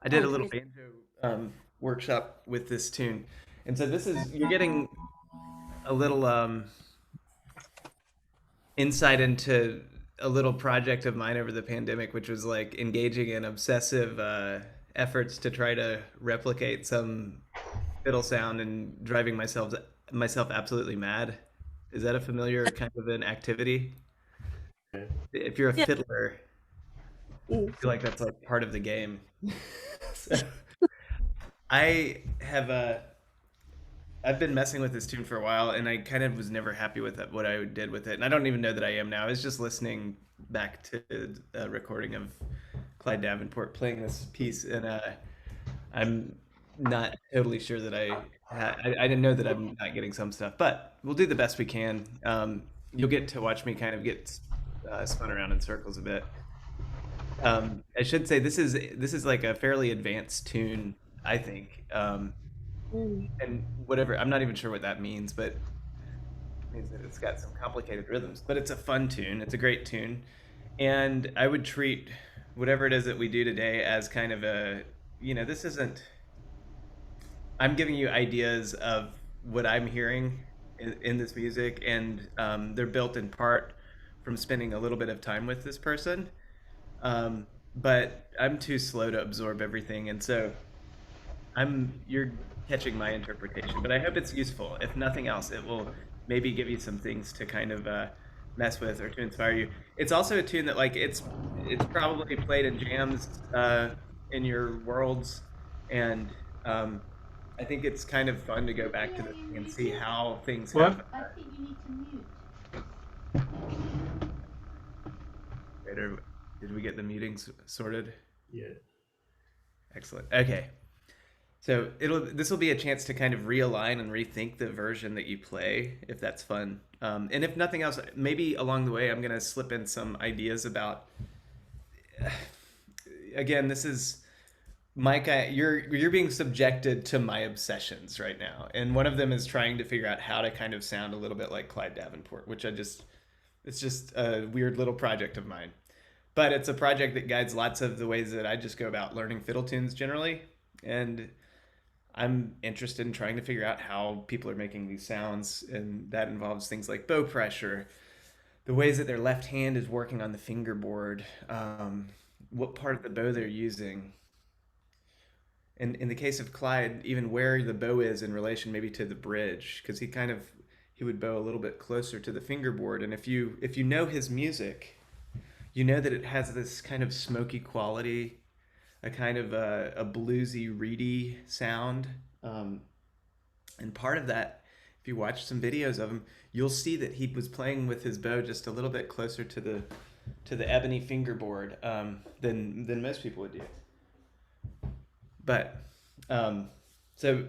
I did Oh, a little crazy. banjo workshop with this tune, and so this is you're getting a little insight into a little project of mine over the pandemic, which was like engaging in obsessive efforts to try to replicate some fiddle sound and driving myself absolutely mad. Is that a familiar kind of an activity? If you're a Yeah. fiddler, Mm. I feel like that's like part of the game. So I have I've been messing with this tune for a while, and I kind of was never happy with it, what I did with it, and I don't even know that I am now. I was just listening back to a recording of Clyde Davenport playing this piece, and I'm not totally sure that I didn't know that I'm not getting some stuff, but we'll do the best we can. You'll get to watch me kind of get spun around in circles a bit. I should say this is like a fairly advanced tune, I think. Mm. And whatever, I'm not even sure what that means, but it means that it's got some complicated rhythms. But it's a fun tune. It's a great tune, and I would treat whatever it is that we do today as kind of a, this isn't. I'm giving you ideas of what I'm hearing in this music, and they're built in part from spending a little bit of time with this person. But I'm too slow to absorb everything, and so you're catching my interpretation, but I hope it's useful. If nothing else, it will maybe give you some things to kind of mess with or to inspire you. It's also a tune that like it's probably played in jams in your worlds, and um, I think it's kind of fun to go back to this thing and see how things have. What? Did we get the meetings sorted? Yeah. Excellent. Okay. So this will be a chance to kind of realign and rethink the version that you play, if that's fun. And if nothing else, maybe along the way, I'm gonna slip in some ideas about. Again, this is Mike. You're being subjected to my obsessions right now, and one of them is trying to figure out how to kind of sound a little bit like Clyde Davenport, which it's just a weird little project of mine. But it's a project that guides lots of the ways that I just go about learning fiddle tunes generally, and I'm interested in trying to figure out how people are making these sounds, and that involves things like bow pressure, the ways that their left hand is working on the fingerboard, what part of the bow they're using. And in the case of Clyde, even where the bow is in relation maybe to the bridge, because he would bow a little bit closer to the fingerboard. And if you know his music, you know that it has this kind of smoky quality, a kind of a bluesy, reedy sound. Um, And part of that, if you watch some videos of him, you'll see that he was playing with his bow just a little bit closer to the ebony fingerboard than most people would do. But um, so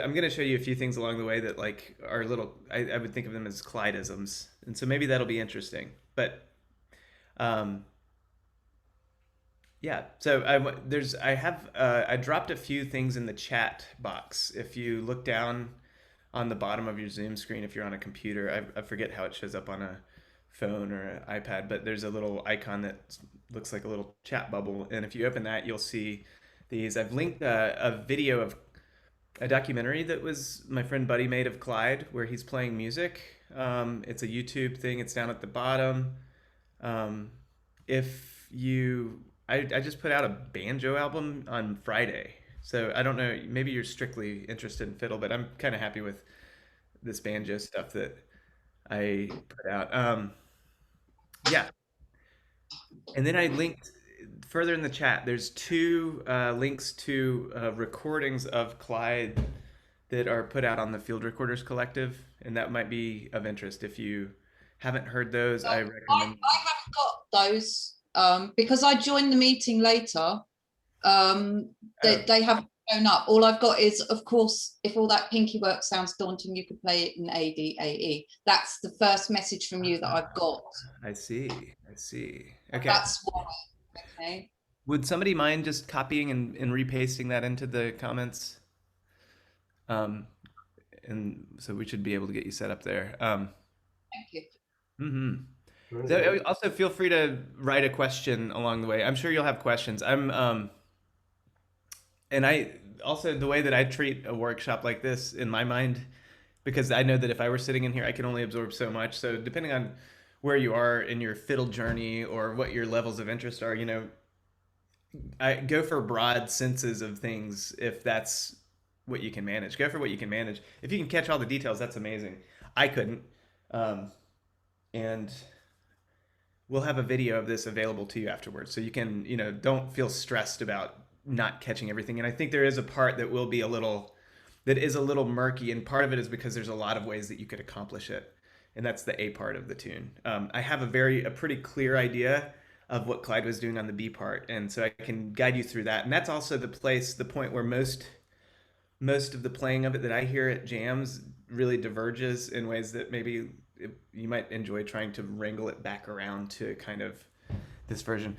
I'm going to show you a few things along the way that like are little. I would think of them as Clydisms, and so maybe that'll be interesting. But um, yeah, so I dropped a few things in the chat box. If you look down on the bottom of your Zoom screen, if you're on a computer, I forget how it shows up on a phone or an iPad, but there's a little icon that looks like a little chat bubble, and if you open that, you'll see these. I've linked a video of a documentary that was my friend Buddy made of Clyde, where he's playing music. It's a YouTube thing. It's down at the bottom. Um, if you, I just put out a banjo album on Friday, so I don't know. Maybe you're strictly interested in fiddle, but I'm kind of happy with this banjo stuff that I put out. Yeah, and then I linked further in the chat. There's two links to recordings of Clyde that are put out on the Field Recorders Collective, and that might be of interest. If you haven't heard those, I recommend. I haven't got those because I joined the meeting later. Oh, They haven't shown up. All I've got is, of course, if all that pinky work sounds daunting, you could play it in ADAE. That's the first message from you that I've got. I see. I see. Okay. That's why. Okay. Would somebody mind just copying and repasting that into the comments? Um, and so we should be able to get you set up there. Thank you. Hmm. Okay. So also feel free to write a question along the way. I'm sure you'll have questions. And I also, the way that I treat a workshop like this in my mind, because I know that if I were sitting in here, I can only absorb so much. So depending on where you are in your fiddle journey or what your levels of interest are, I go for broad senses of things if that's what you can manage. Go for what you can manage. If you can catch all the details, that's amazing. I couldn't. Um, and we'll have a video of this available to you afterwards, so you can, don't feel stressed about not catching everything. And I think there is a part that will be that is a little murky, and part of it is because there's a lot of ways that you could accomplish it, and that's the A part of the tune. I have a pretty clear idea of what Clyde was doing on the B part, and so I can guide you through that. And that's also the point where most of the playing of it that I hear at jams really diverges in ways that maybe you might enjoy trying to wrangle it back around to kind of this version.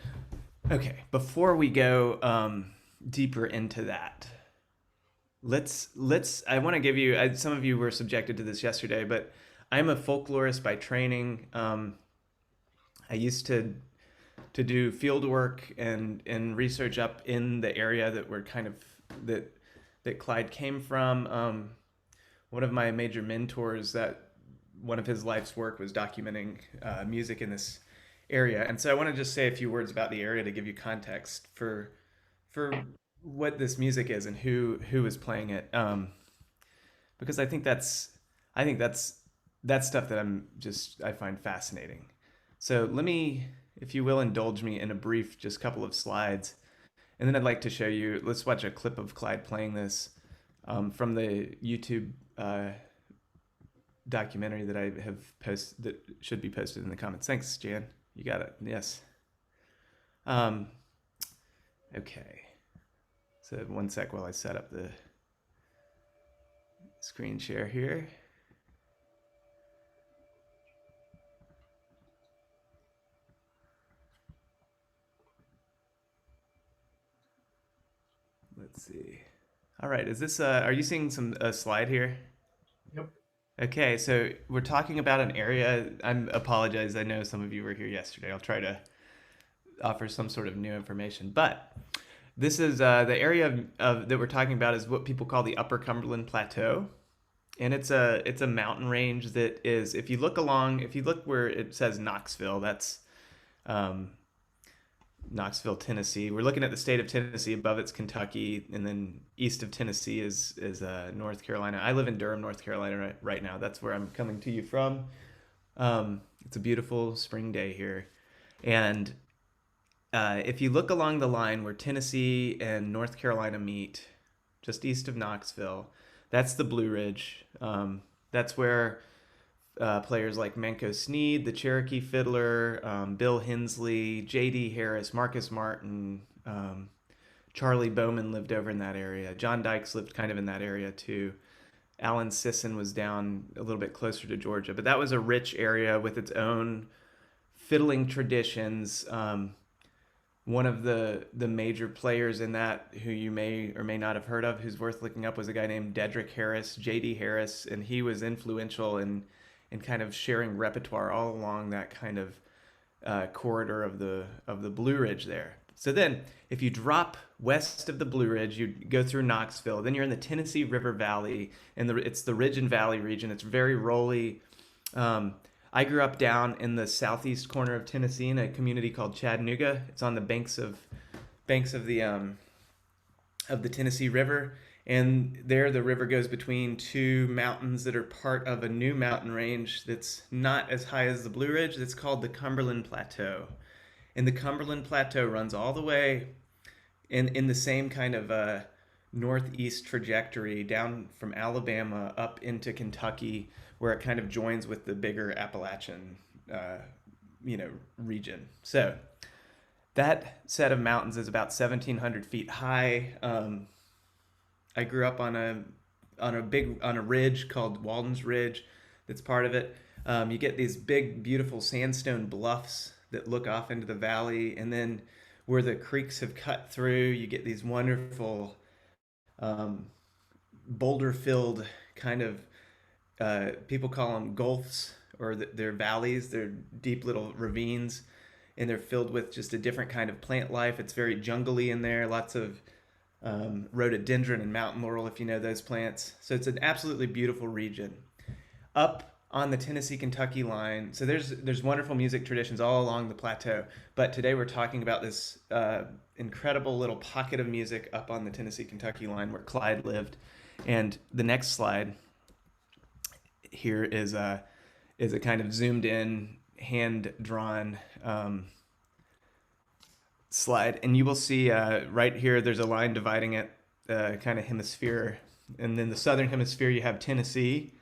Okay, before we go deeper into that, let's. I want to give you. Some of you were subjected to this yesterday, but I'm a folklorist by training. I used to do field work and research up in the area that we're kind of that Clyde came from. One of my major mentors, that one of his life's work was documenting music in this area, and so I want to just say a few words about the area to give you context for what this music is and who is playing it. Because I think that's stuff that I find fascinating. So let me, if you will, indulge me in a brief, just couple of slides, and then I'd like to show you. Let's watch a clip of Clyde playing this from the YouTube documentary that I have posted, that should be posted in the comments. Thanks, Jan. You got it. Yes. Okay. So one sec while I set up the screen share here. Let's see. All right, is this are you seeing a slide here? Yep. Okay, so we're talking about an area. I apologize. I know some of you were here yesterday. I'll try to offer some sort of new information. But this is the area that we're talking about is what people call the Upper Cumberland Plateau. And it's a mountain range that is, if you look where it says Knoxville, that's Knoxville, Tennessee. We're looking at the state of Tennessee. Above it's Kentucky, and then east of Tennessee is North Carolina. I live in Durham, North Carolina right now. That's where I'm coming to you from. It's a beautiful spring day here, and if you look along the line where Tennessee and North Carolina meet, just east of Knoxville, that's the Blue Ridge. That's where players like Manco Sneed, the Cherokee Fiddler, Bill Hensley, J.D. Harris, Marcus Martin, Charlie Bowman lived over in that area. John Dykes lived kind of in that area too. Alan Sisson was down a little bit closer to Georgia, but that was a rich area with its own fiddling traditions. One of the major players in that, who you may or may not have heard of, who's worth looking up, was a guy named Dedrick Harris, J.D. Harris, and he was influential in kind of sharing repertoire all along that kind of corridor of the Blue Ridge there. So then, if you drop west of the Blue Ridge, you go through Knoxville, then you're in the Tennessee River Valley, and it's the Ridge and Valley region. It's very rolly. I grew up down in the southeast corner of Tennessee in a community called Chattanooga. It's on the banks of the Tennessee River, and there the river goes between two mountains that are part of a new mountain range that's not as high as the Blue Ridge. That's called the Cumberland Plateau, and the Cumberland Plateau runs all the way in the same kind of northeast trajectory down from Alabama up into Kentucky, where it kind of joins with the bigger Appalachian, region. So that set of mountains is about 1,700 feet high. I grew up on a ridge called Walden's Ridge. That's part of it. You get these big, beautiful sandstone bluffs that look off into the valley, and then where the creeks have cut through, you get these wonderful boulder-filled kind of, people call them gulfs, or they're valleys. They're deep little ravines, and they're filled with just a different kind of plant life. It's very jungly in there. Lots of rhododendron and mountain laurel, if you know those plants. So it's an absolutely beautiful region. Up on the Tennessee-Kentucky line, so there's wonderful music traditions all along the plateau. But today we're talking about this incredible little pocket of music up on the Tennessee-Kentucky line where Clyde lived. And the next slide here is a kind of zoomed in, hand drawn slide, and you will see right here there's a line dividing it, kind of hemisphere. And then the southern hemisphere you have Tennessee.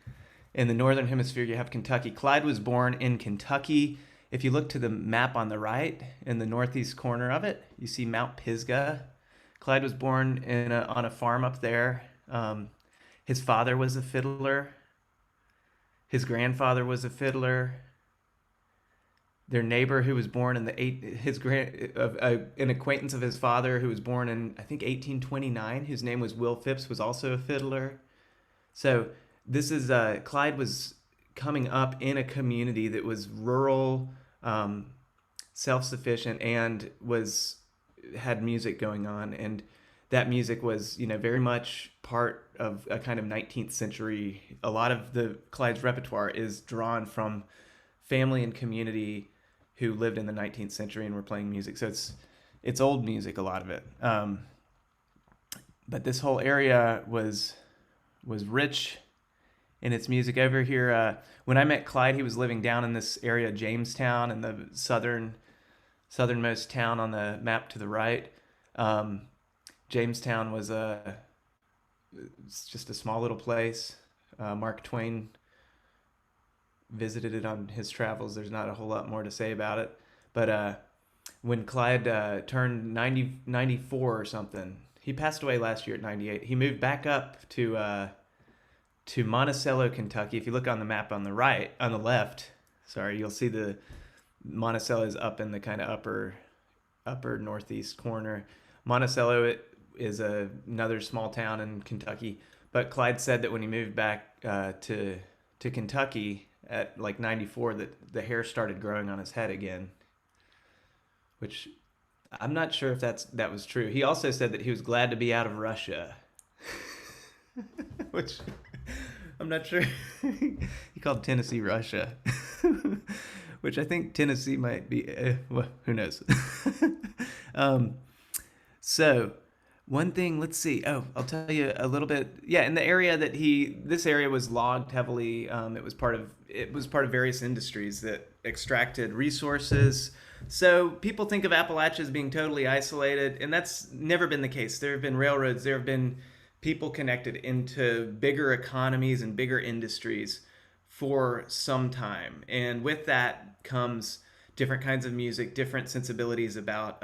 In the northern hemisphere you have Kentucky. Clyde was born in Kentucky. If you look to the map on the right, in the northeast corner of it, you see Mount Pisgah. Clyde was born on a farm up there. His father was a fiddler. His grandfather was a fiddler. Their neighbor who was born in an acquaintance of his father who was born in, I think, 1829, whose name was Will Phipps, was also a fiddler. So this is Clyde was coming up in a community that was rural, self-sufficient, and had music going on, and that music was, very much part of a kind of 19th century. A lot of the Clyde's repertoire is drawn from family and community who lived in the 19th century and were playing music. So it's old music, a lot of it. But this whole area was rich in its music. Over here, when I met Clyde, he was living down in this area, Jamestown, in the southernmost town on the map to the right. Jamestown was just a small little place. Mark Twain visited it on his travels. There's not a whole lot more to say about it. But when Clyde turned 94 or something, he passed away last year at 98. He moved back up to Monticello, Kentucky. If you look on the map on the left, you'll see the Monticello is up in the kind of upper northeast corner. Monticello is another small town in Kentucky. But Clyde said that when he moved back to Kentucky at like 94, that the hair started growing on his head again, which I'm not sure if that was true. He also said that he was glad to be out of Russia, which I'm not sure. He called Tennessee Russia, which I think Tennessee might be. Well, who knows? So one thing, let's see. Oh, I'll tell you a little bit. Yeah, in the area this area was logged heavily. It was part of various industries that extracted resources. So people think of Appalachia as being totally isolated, and that's never been the case. There have been railroads. There have been people connected into bigger economies and bigger industries for some time. And with that comes different kinds of music, different sensibilities about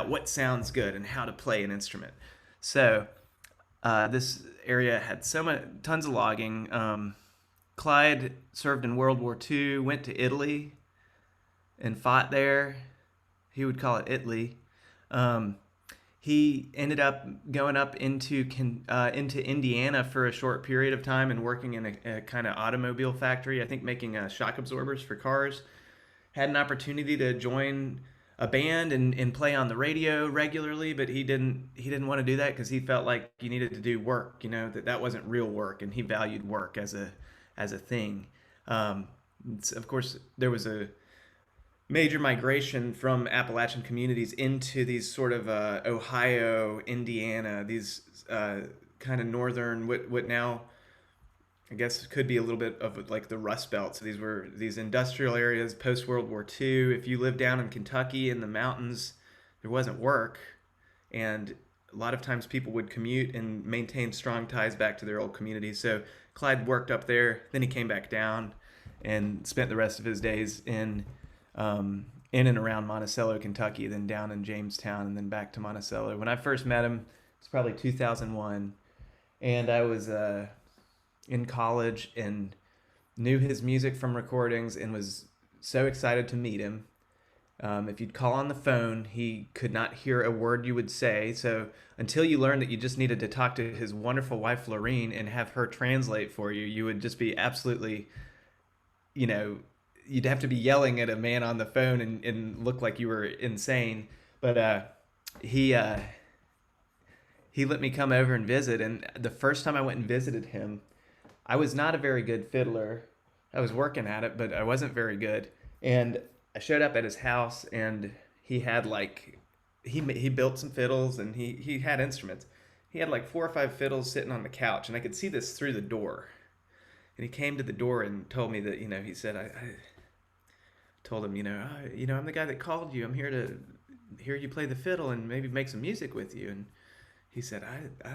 what sounds good and how to play an instrument. So this area had tons of logging. Clyde served in World War II, went to Italy and fought there. He would call it Italy. He ended up going up into Indiana for a short period of time and working in a kind of automobile factory, I think making shock absorbers for cars. Had an opportunity to join a band and play on the radio regularly, but he didn't want to do that because he felt like he needed to do work, that wasn't real work, and he valued work as a thing. Of course, there was a major migration from Appalachian communities into these sort of Ohio, Indiana, these kind of northern, what now I guess could be a little bit of like the Rust Belt. So these were these industrial areas post World War II. If you lived down in Kentucky in the mountains, there wasn't work, and a lot of times people would commute and maintain strong ties back to their old communities. So Clyde worked up there, then he came back down and spent the rest of his days in and around Monticello, Kentucky, then down in Jamestown, and then back to Monticello. When I first met him, it was probably 2001, and I was in college and knew his music from recordings and was so excited to meet him. If you'd call on the phone, he could not hear a word you would say. So until you learned that you just needed to talk to his wonderful wife, Lorene, and have her translate for you, you would just be absolutely, you'd have to be yelling at a man on the phone and look like you were insane. But he he let me come over and visit. And the first time I went and visited him, I was not a very good fiddler. I was working at it, but I wasn't very good. And I showed up at his house, and he had like he built some fiddles, and he had instruments. He had like 4 or 5 fiddles sitting on the couch, and I could see this through the door. And he came to the door and told me that, he said, I told him, I'm the guy that called you. I'm here to hear you play the fiddle and maybe make some music with you. And he said, I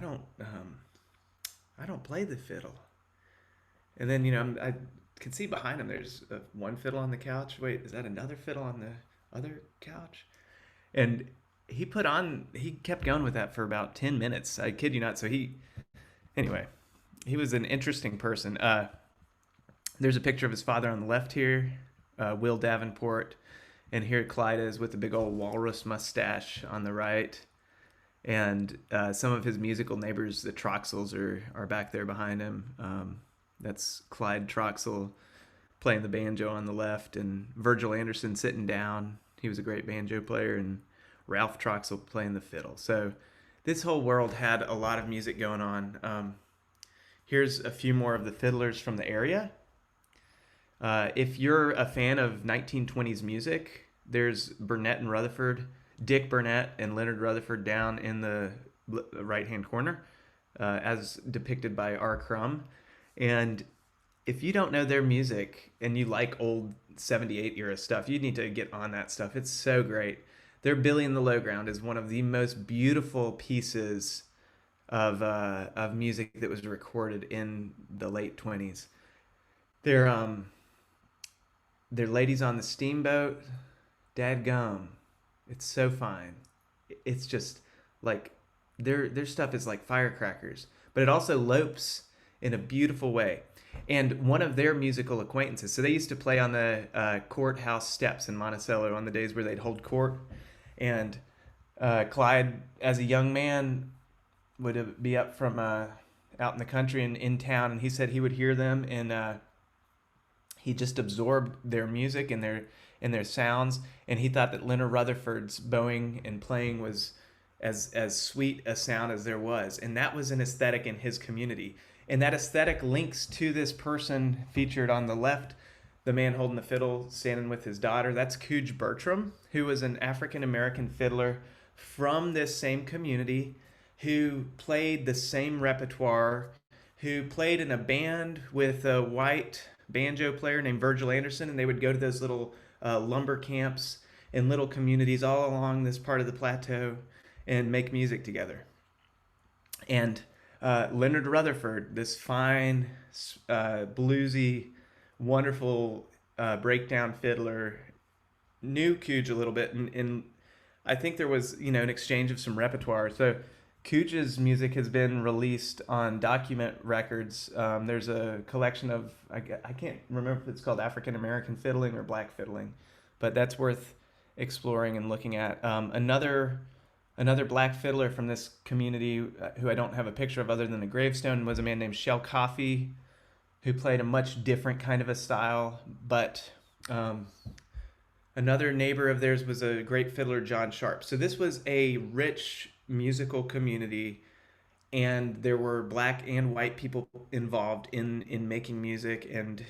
don't play the fiddle. And then, I can see behind him, there's one fiddle on the couch. Wait, is that another fiddle on the other couch? And he kept going with that for about 10 minutes. I kid you not. So anyway, he was an interesting person. There's a picture of his father on the left here, Will Davenport. And here Clyde is with the big old walrus mustache on the right. And some of his musical neighbors, the Troxels, are back there behind him. That's Clyde Troxel playing the banjo on the left, and Virgil Anderson sitting down. He was a great banjo player, and Ralph Troxel playing the fiddle. So this whole world had a lot of music going on. Here's a few more of the fiddlers from the area. If you're a fan of 1920s music, there's Burnett and Rutherford, Dick Burnett and Leonard Rutherford down in the right-hand corner, as depicted by R. Crumb. And if you don't know their music and you like old 78 era stuff, you need to get on that stuff. It's so great. Their Billy in the Low Ground is one of the most beautiful pieces of music that was recorded in the late 20s. They're Ladies on the Steamboat. Dadgum. It's so fine. It's just like their stuff is like firecrackers, but it also lopes in a beautiful way. And one of their musical acquaintances, so they used to play on the courthouse steps in Monticello on the days where they'd hold court. And Clyde, as a young man, would be up from out in the country and in town, and he said he would hear them, and he just absorbed their music and their sounds, and he thought that Leonard Rutherford's bowing and playing was as sweet a sound as there was, and that was an aesthetic in his community. And that aesthetic links to this person featured on the left, the man holding the fiddle, standing with his daughter. That's Cooge Bertram, who was an African-American fiddler from this same community, who played the same repertoire, who played in a band with a white banjo player named Virgil Anderson, and they would go to those little lumber camps in little communities all along this part of the plateau and make music together. And Leonard Rutherford, this fine, bluesy, wonderful breakdown fiddler, knew Cooge a little bit, and I think there was an exchange of some repertoire. So Cooge's music has been released on Document Records. There's a collection of, I can't remember if it's called African American Fiddling or Black Fiddling, but that's worth exploring and looking at. Another black fiddler from this community, who I don't have a picture of other than a gravestone, was a man named Shell Coffey, who played a much different kind of a style. But another neighbor of theirs was a great fiddler, John Sharp. So this was a rich musical community, and there were black and white people involved in making music and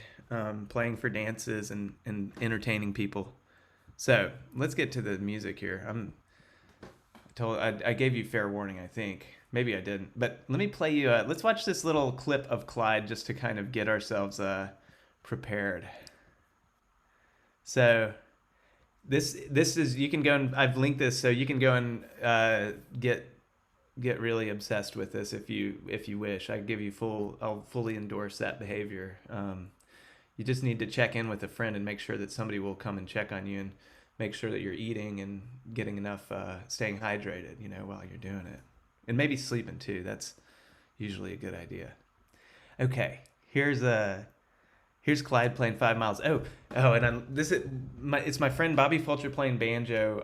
playing for dances and entertaining people. So let's get to the music here. I gave you fair warning, I think. Maybe I didn't. But let me play you, let's watch this little clip of Clyde just to kind of get ourselves prepared. So this is, you can go and I've linked this, so you can go and get really obsessed with this if you wish. I'll fully endorse that behavior. You just need to check in with a friend and make sure that somebody will come and check on you and make sure that you're eating and getting enough, staying hydrated, while you're doing it. And maybe sleeping too. That's usually a good idea. Okay, here's Clyde playing 5 Miles. And it's my friend Bobby Fulcher playing banjo.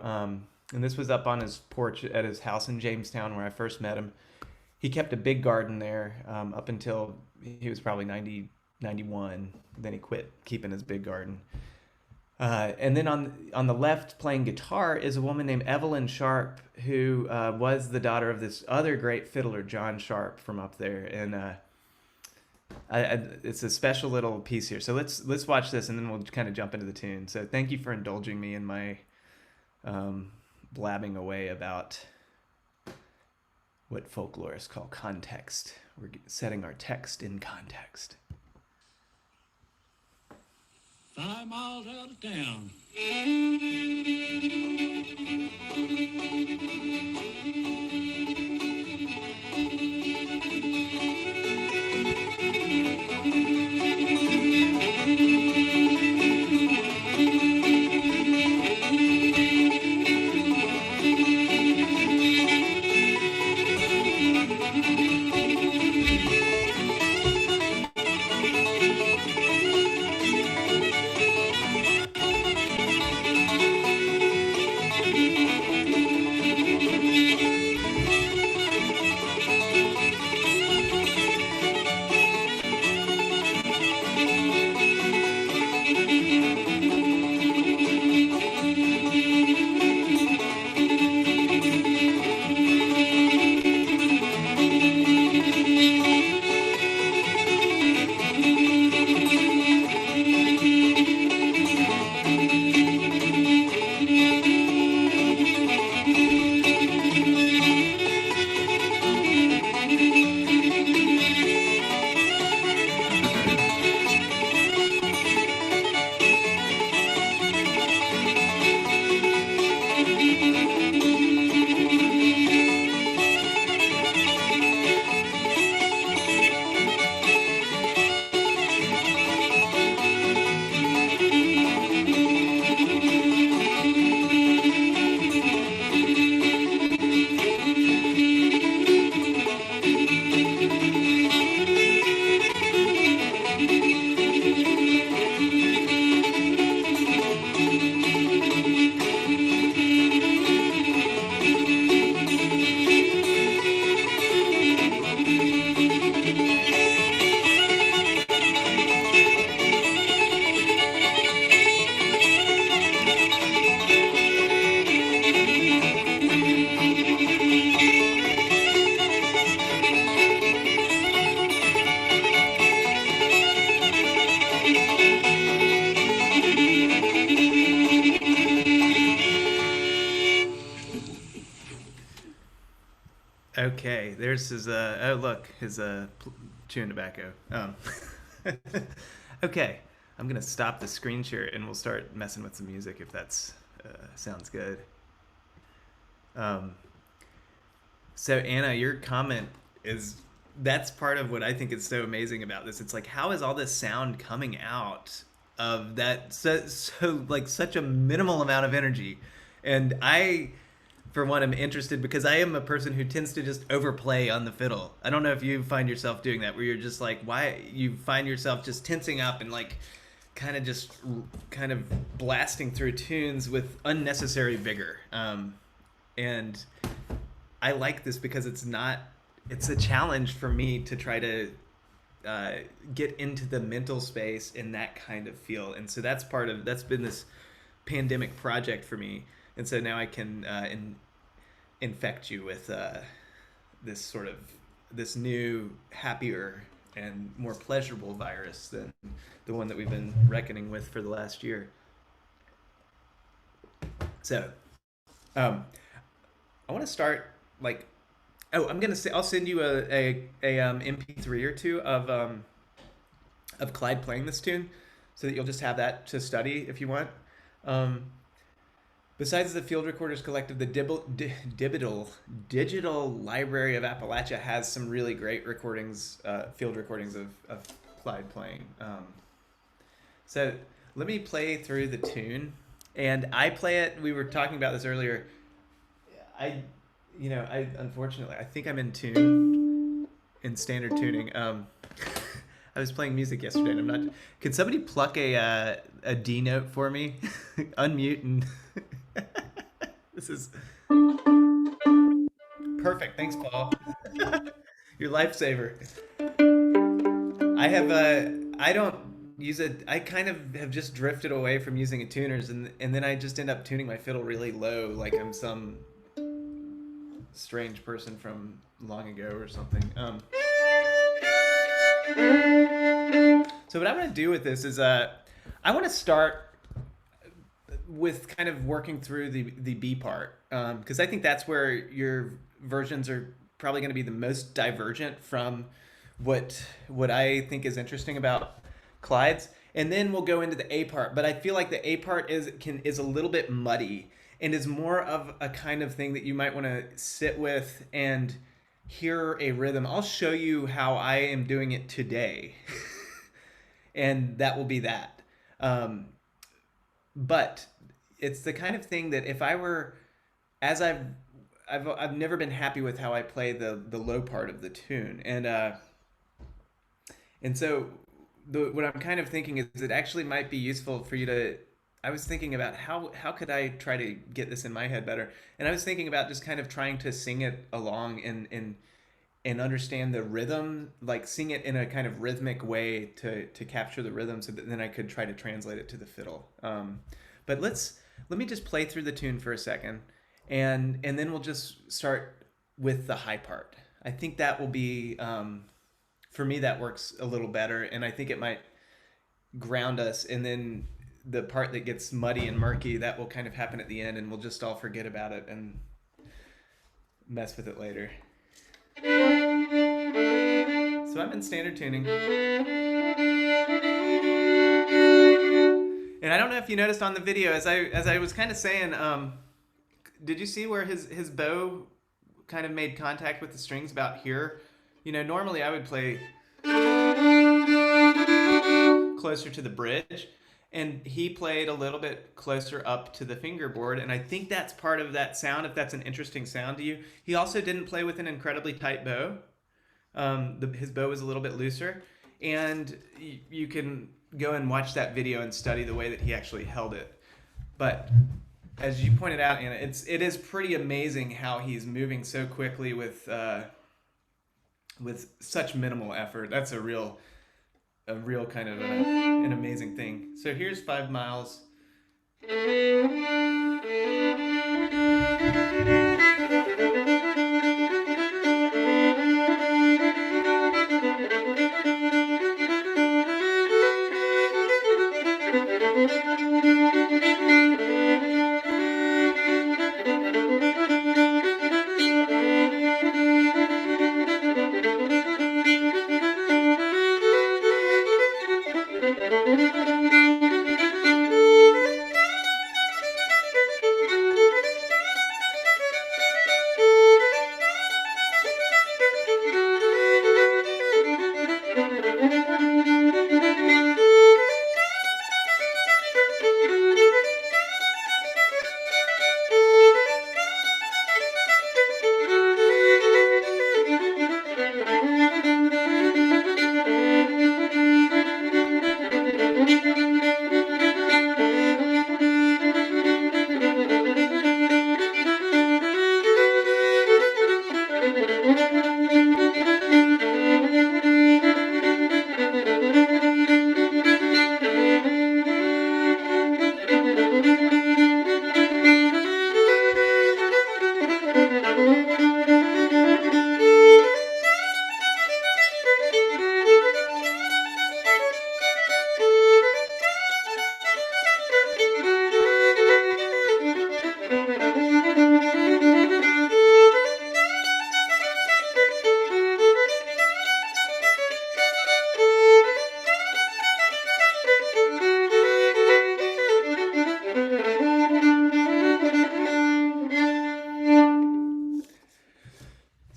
And this was up on his porch at his house in Jamestown where I first met him. He kept a big garden there up until he was probably 90, 91. Then he quit keeping his big garden. And then on the left playing guitar is a woman named Evelyn Sharp, who was the daughter of this other great fiddler, John Sharp, from up there. And it's a special little piece here. So let's watch this, and then we'll kind of jump into the tune. So thank you for indulging me in my blabbing away about what folklorists call context. We're setting our text in context. 5 miles out of town. Okay, there's his oh look, his chewing tobacco. Okay, I'm gonna stop the screen share and we'll start messing with some music if that's sounds good. Um, so Anna, your comment is that's part of what I think is so amazing about this. It's like how is all this sound coming out of that so like such a minimal amount of energy? And I for one, I'm interested because I am a person who tends to just overplay on the fiddle. I don't know if you find yourself doing that, where you're just like, why you find yourself just tensing up and like kind of blasting through tunes with unnecessary vigor. And I like this because it's a challenge for me to try to get into the mental space in that kind of feel. And so that's been this pandemic project for me. And so now I can infect you with this new, happier and more pleasurable virus than the one that we've been reckoning with for the last year. So, I want to start like, oh, I'll send you a MP3 or two of Clyde playing this tune, so that you'll just have that to study if you want. Um, Besides the Field Recorders Collective, the Digital Library of Appalachia has some really great recordings, field recordings of Clyde playing. So let me play through the tune, and I play it. We were talking about this earlier. I unfortunately I think I'm in tune, in standard tuning. I was playing music yesterday, and I'm not. Could somebody pluck a D note for me? Unmute and. This is perfect. Thanks, Paul. Your lifesaver. I have I don't I kind of have just drifted away from using a tuners, and then I just end up tuning my fiddle really low, like I'm some strange person from long ago or something. So what I want to do with this is I want to start with kind of working through the B part, because I think that's where your versions are probably going to be the most divergent from what I think is interesting about Clyde's, and then we'll go into the A part. But I feel like the A part is a little bit muddy and is more of a kind of thing that you might want to sit with and hear a rhythm. I'll show you how I am doing it today, and that will be that. But it's the kind of thing that if I were, as I've never been happy with how I play the low part of the tune, and so what I'm kind of thinking is it actually might be useful for you to. I was thinking about how could I try to get this in my head better, and I was thinking about just kind of trying to sing it along and understand the rhythm, like sing it in a kind of rhythmic way to capture the rhythm, so that then I could try to translate it to the fiddle. But let me just play through the tune for a second, and then we'll just start with the high part. I think that will be, for me, that works a little better, and I think it might ground us, and then the part that gets muddy and murky, that will kind of happen at the end, and we'll just all forget about it and mess with it later. So I'm in standard tuning. And I don't know if you noticed on the video, as I was kind of saying, did you see where his bow kind of made contact with the strings about here? You know, normally I would play closer to the bridge, and he played a little bit closer up to the fingerboard, and I think that's part of that sound, if that's an interesting sound to you. He also didn't play with an incredibly tight bow. His bow was a little bit looser, and you can go and watch that video and study the way that he actually held it. But as you pointed out, Anna, it is pretty amazing how he's moving so quickly with such minimal effort. That's a real kind of an amazing thing. So here's 5 miles.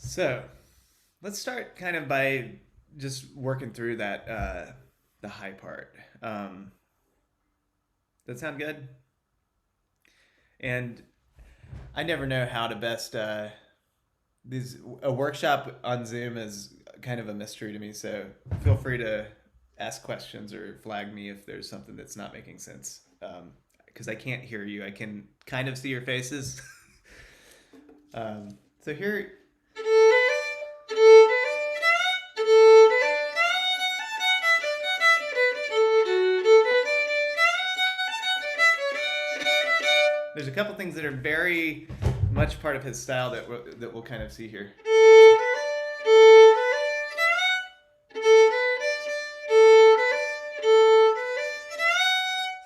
So let's start kind of by just working through that the high part. Does that sound good? And I never know how to best a workshop on Zoom is kind of a mystery to me, so feel free to ask questions or flag me if there's something that's not making sense, because I can't hear you. I can kind of see your faces. So here. a couple things that are very much part of his style that we'll kind of see here.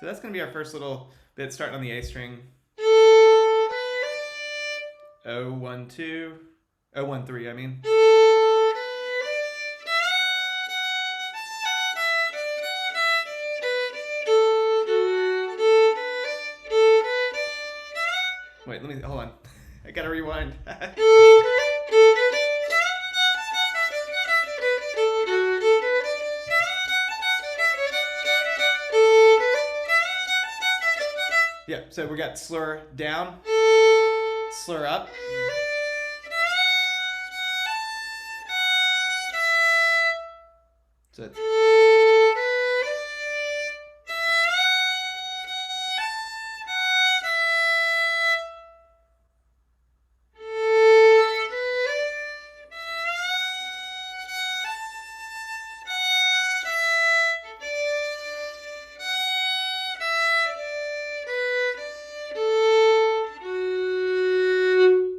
So that's going to be our first little bit starting on the A string. 0-1-2, 0-1-3, I mean. Wait, let me, hold on. I gotta rewind. Yeah, so we got slur down, slur up. So it's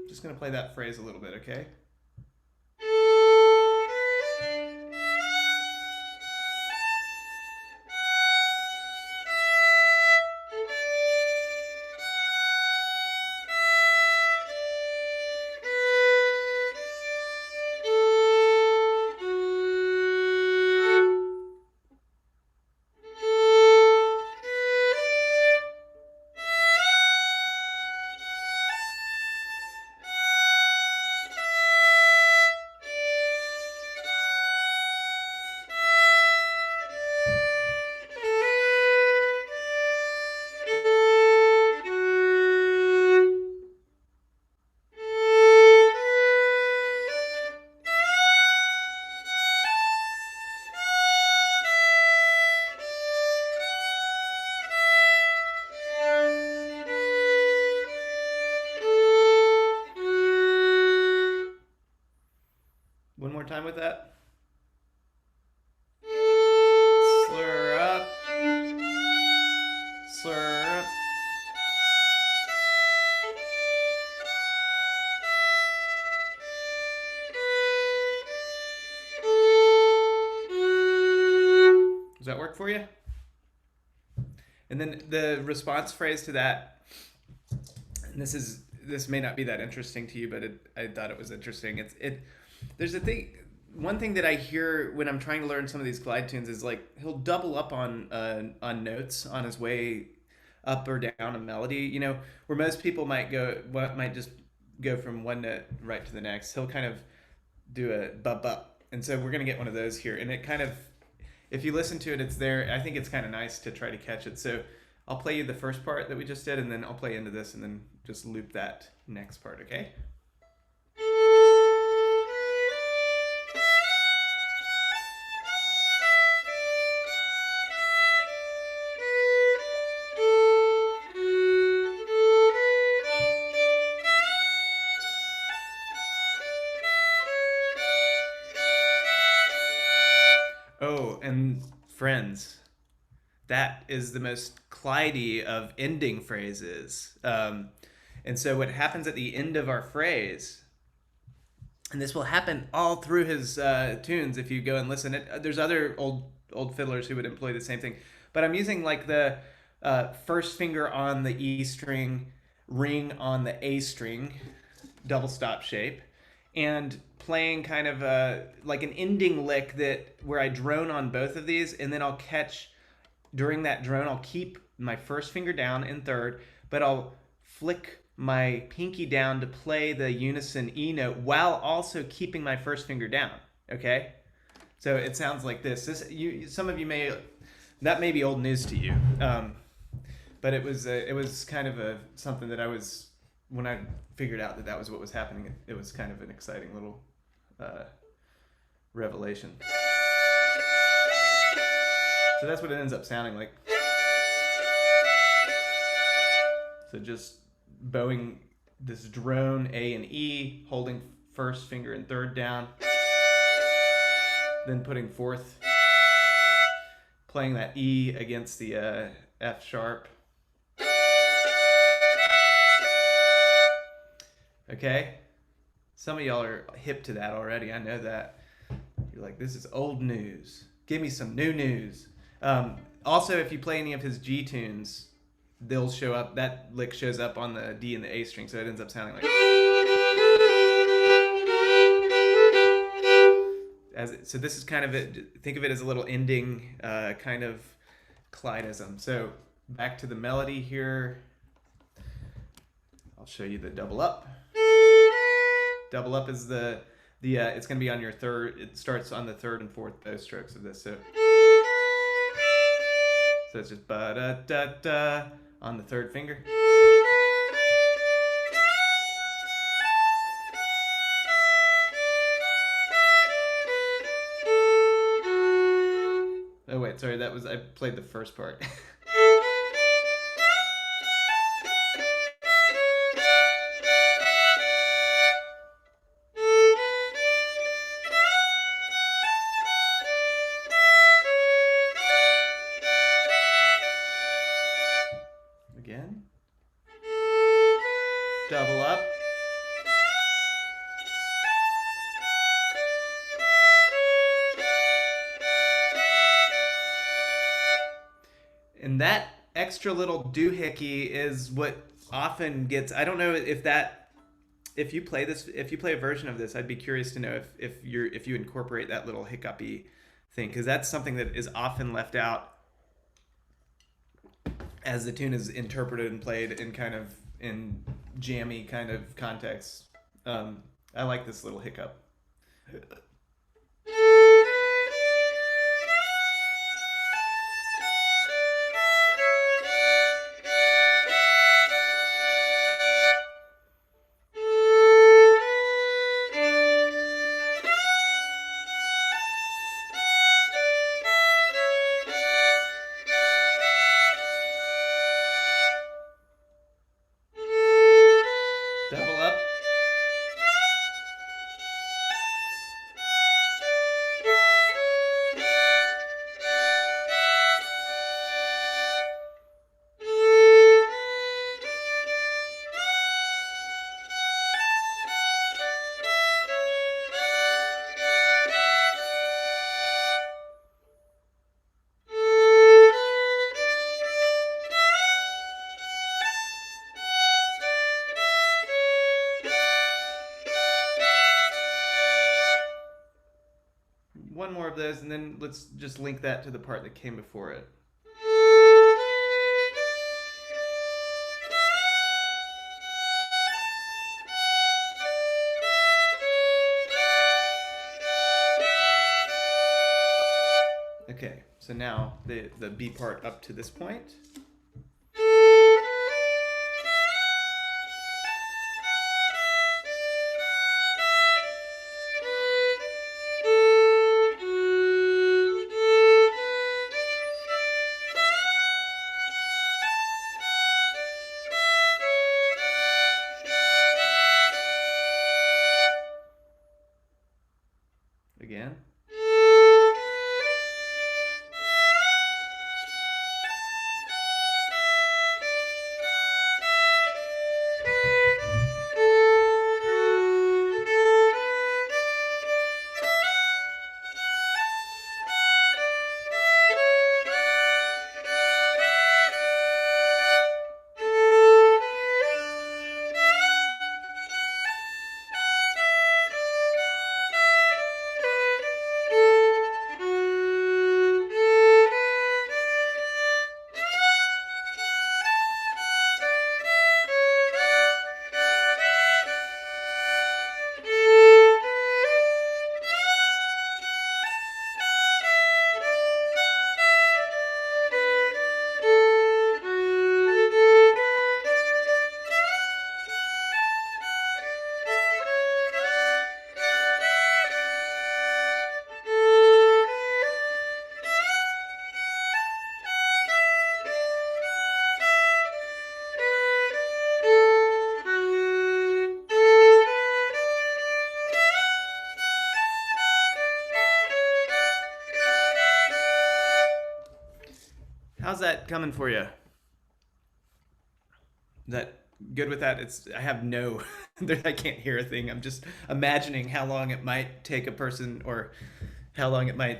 just gonna play that phrase a little bit, okay? One more time with that. Slur up. Slur up. Does that work for you? And then the response phrase to that, and this may not be that interesting to you, but I thought it was interesting. There's a thing. One thing that I hear when I'm trying to learn some of these glide tunes is like he'll double up on notes on his way up or down a melody. You know, where most people might just go from one note right to the next. He'll kind of do a bub up, and so we're gonna get one of those here. And it kind of, if you listen to it, it's there. I think it's kind of nice to try to catch it. So I'll play you the first part that we just did, and then I'll play into this, and then just loop that next part. Okay. Oh, and friends, that is the most Clydey of ending phrases. And so what happens at the end of our phrase, and this will happen all through his tunes if you go and listen. There's other old fiddlers who would employ the same thing, but I'm using like the first finger on the E string, ring on the A string, double stop shape, and playing kind of like an ending lick where I drone on both of these, and then I'll catch during that drone. I'll keep my first finger down in third, but I'll flick my pinky down to play the unison E note while also keeping my first finger down. Okay, so it sounds like this. Some of you that may be old news to you, but it was kind of something that I was, when I figured out that was what was happening. It was kind of an exciting little revelation. So that's what it ends up sounding like. So just bowing this drone A and E, holding first finger and third down, then putting fourth, playing that E against the F sharp, Okay? Some of y'all are hip to that already. I know that. You're like, this is old news. Give me some new news. Also, if you play any of his G tunes, they'll show up. That lick shows up on the D and the A string, so it ends up sounding like. So this is kind of it. Think of it as a little ending kind of Clydism. So back to the melody here. I'll show you the double up. Double up is the it's going to be on your third. It starts on the third and fourth bow strokes of this. So it's just ba da da da on the third finger. Oh wait, sorry, I played the first part. Again. Double up. And that extra little doohickey is what often gets. I don't know if you play a version of this, I'd be curious to know if you incorporate that little hiccupy thing, because that's something that is often left out as the tune is interpreted and played in jammy kind of contexts. I like this little hiccup. Double up. One more of those, and then let's just link that to the part that came before it. Okay, so now the B part up to this point. Again. How's that coming for you? That good with that? I have no, I can't hear a thing. I'm just imagining how long it might take a person, or how long it might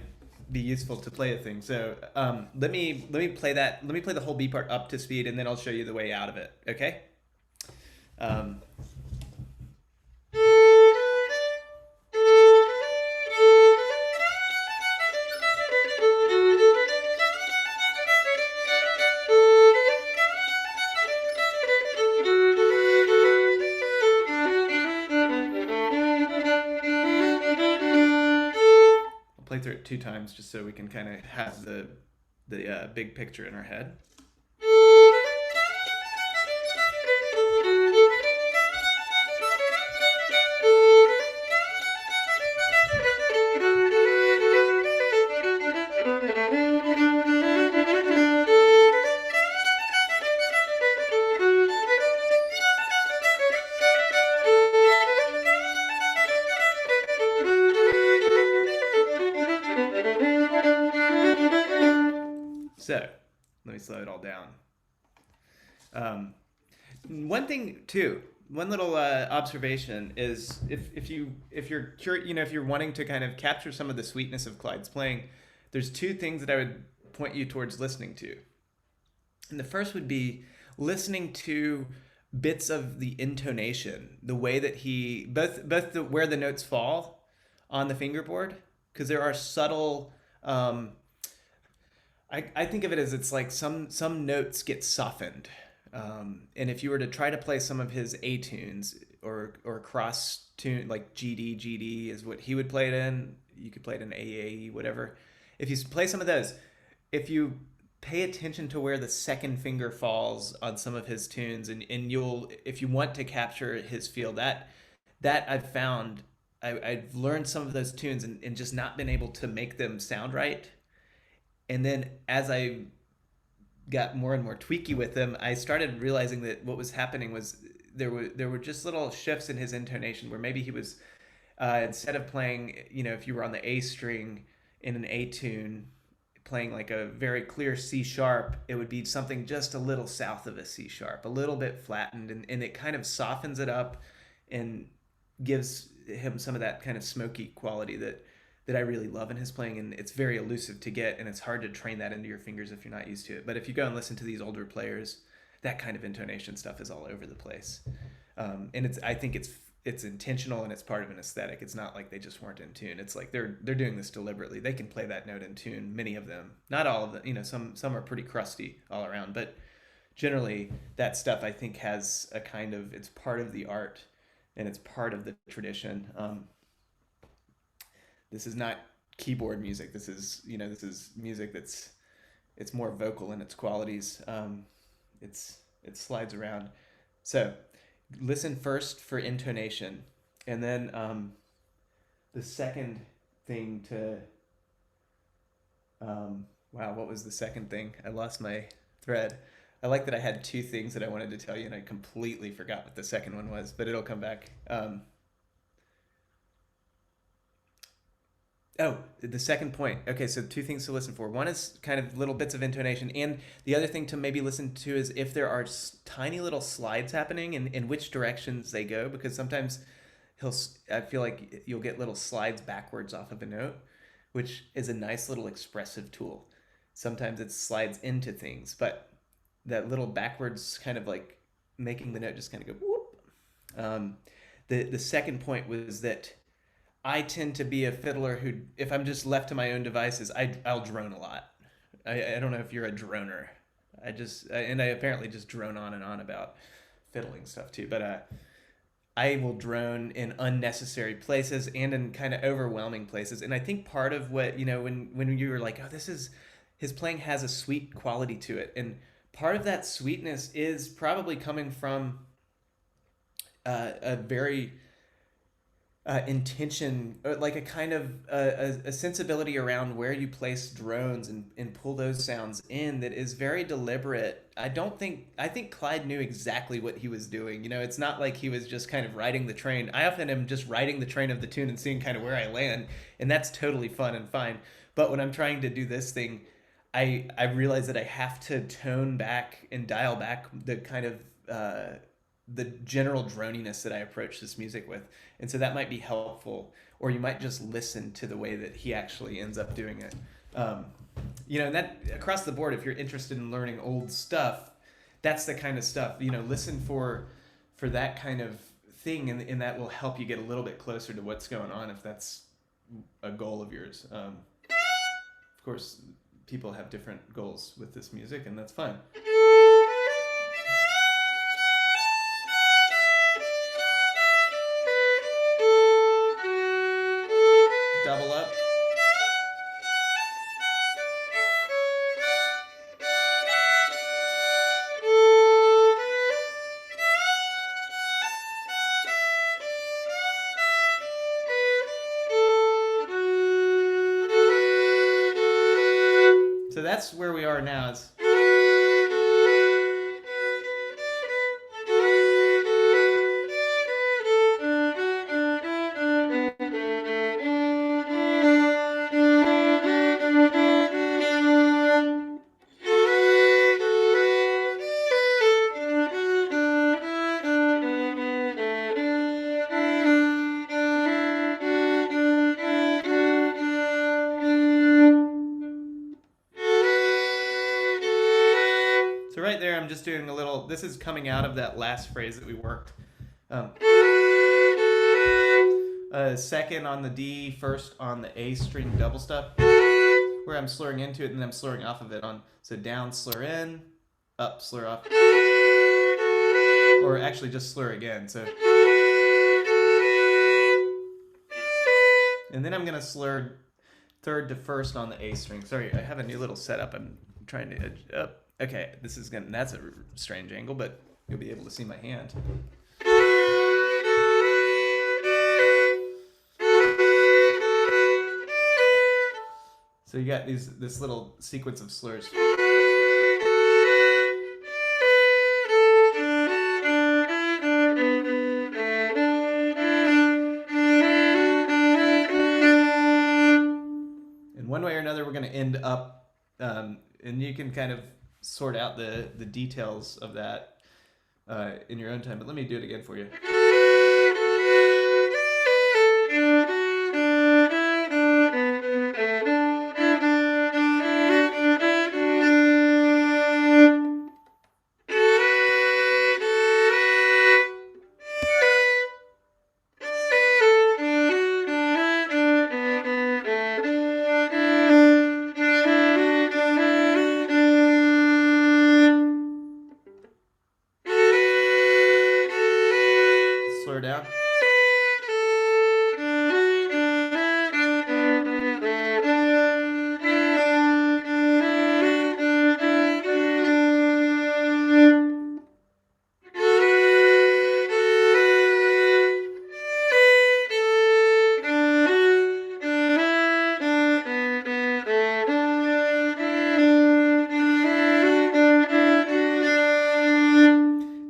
be useful to play a thing. So let me play that. Let me play the whole B part up to speed, and then I'll show you the way out of it. Okay. Um, I'll play through it 2 times just so we can kind of have the big picture in our head. So let me slow it all down. One thing too, one little observation is if you're if you're wanting to kind of capture some of the sweetness of Clyde's playing, there's 2 things that I would point you towards listening to. And the first would be listening to bits of the intonation, the way that he where the notes fall on the fingerboard, because there are subtle. I think of it as it's like some notes get softened, and if you were to try to play some of his A tunes, or cross tune, like GD is what he would play it in. You could play it in AA, whatever. If you play some of those, if you pay attention to where the second finger falls on some of his tunes, and you'll, if you want to capture his feel, that I've found, I've learned some of those tunes, and just not been able to make them sound right. And then as I got more and more tweaky with them, I started realizing that what was happening was there were just little shifts in his intonation, where maybe he was, instead of playing, if you were on the A string in an A tune, playing like a very clear C sharp, it would be something just a little south of a C sharp, a little bit flattened, and it kind of softens it up and gives him some of that kind of smoky quality that I really love in his playing. And it's very elusive to get, and it's hard to train that into your fingers if you're not used to it. But if you go and listen to these older players, that kind of intonation stuff is all over the place. And I think it's intentional, and it's part of an aesthetic. It's not like they just weren't in tune. It's like they're doing this deliberately. They can play that note in tune, many of them. Not all of them. Some are pretty crusty all around, but generally that stuff, I think, has a kind of, it's part of the art, and it's part of the tradition. This is not keyboard music. This is music it's more vocal in its qualities. It slides around. So listen first for intonation, and then the second thing to wow, what was the second thing? I lost my thread. I like that I had 2 things that I wanted to tell you, and I completely forgot what the second one was, but it'll come back. Oh, the second point. Okay, so 2 things to listen for. One is kind of little bits of intonation, and the other thing to maybe listen to is if there are tiny little slides happening, and in which directions they go, because sometimes I feel like you'll get little slides backwards off of a note, which is a nice little expressive tool. Sometimes it slides into things, but that little backwards kind of like making the note just kind of go whoop. The second point was that I tend to be a fiddler who, if I'm just left to my own devices, I'll drone a lot. I don't know if you're a droner. And I apparently just drone on and on about fiddling stuff too. But I will drone in unnecessary places and in kind of overwhelming places. And I think part of what, when you were like, oh, his playing has a sweet quality to it. And part of that sweetness is probably coming from a very intention, like a kind of a sensibility around where you place drones and pull those sounds in, that is very deliberate. I think Clyde knew exactly what he was doing. It's not like he was just kind of riding the train. I often am just riding the train of the tune and seeing kind of where I land, and that's totally fun and fine. But when I'm trying to do this thing, I realize that I have to tone back and dial back the kind of the general droniness that I approach this music with. And so that might be helpful, or you might just listen to the way that he actually ends up doing it. And that across the board, if you're interested in learning old stuff, that's the kind of stuff, listen for that kind of thing, and that will help you get a little bit closer to what's going on if that's a goal of yours. Of course, people have different goals with this music, and that's fine. Double up. So that's where we are now. So right there, I'm just doing a little, this is coming out of that last phrase that we worked. Second on the D, first on the A string double step, where I'm slurring into it and then I'm slurring off of it on, so down, slur in, up, slur off, or actually just slur again, so. And then I'm gonna slur third to first on the A string. Sorry, I have a new little setup I'm trying to edge up. Okay, that's a strange angle, but you'll be able to see my hand. So you got this little sequence of slurs. And one way or another, we're going to end up, and you can kind of sort out the details of that in your own time, but let me do it again for you. Slur down.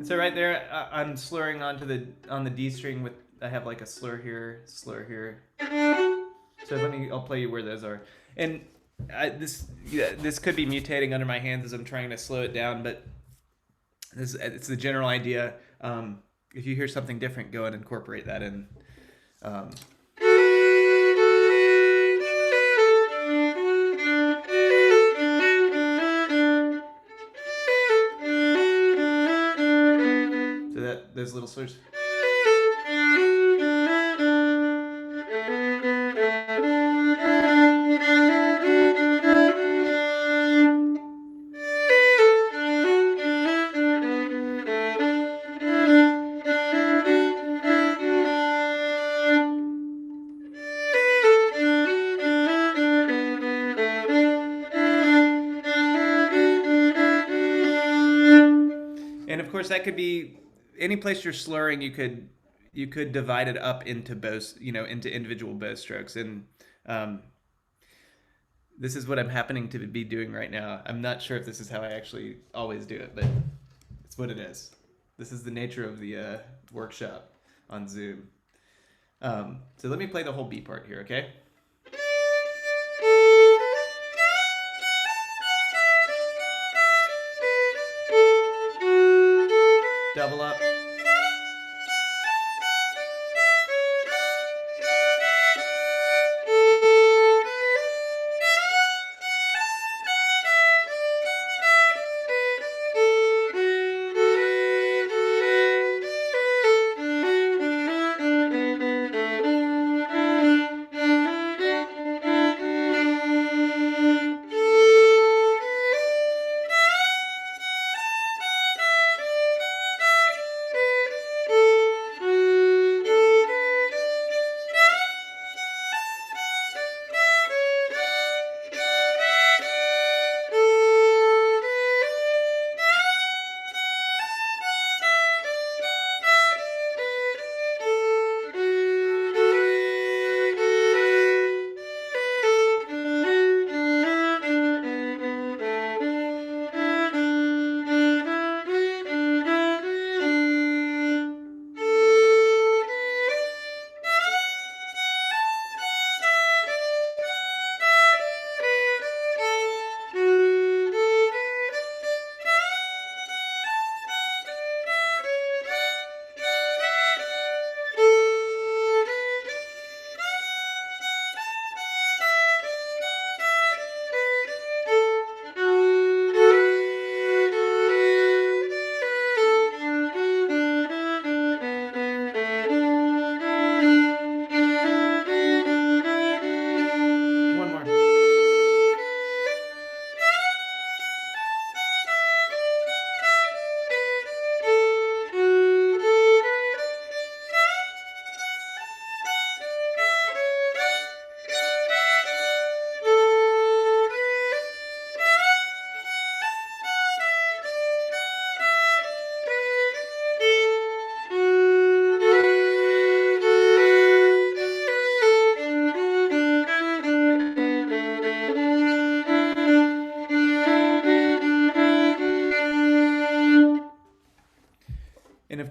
So right there, I'm slurring on the D string with, I have like a slur here. So I'll play you where those are. And this could be mutating under my hands as I'm trying to slow it down, but it's the general idea. If you hear something different, go and incorporate that in. So those little slurs. And of course, that could be any place you're slurring. You could divide it up into bows, into individual bow strokes. And this is what I'm happening to be doing right now. I'm not sure if this is how I actually always do it, but it's what it is. This is the nature of the workshop on Zoom. So let me play the whole B part here, okay? Double up.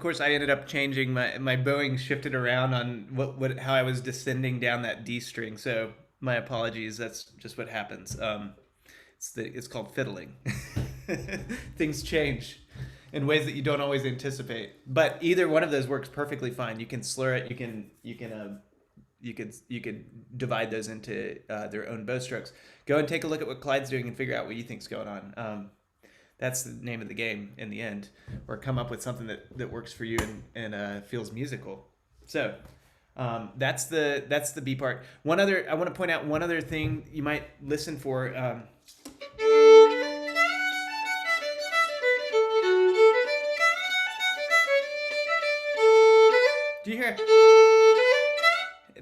course, I ended up changing my bowing shifted around on how I was descending down that D string. So my apologies. That's just what happens. It's called fiddling. Things change in ways that you don't always anticipate. But either one of those works perfectly fine. You can slur it. You could divide those into their own bow strokes. Go and take a look at what Clyde's doing and figure out what you think's going on. That's the name of the game in the end, or come up with something that works for you and feels musical. So that's the B part. I want to point out one other thing you might listen for. Do you hear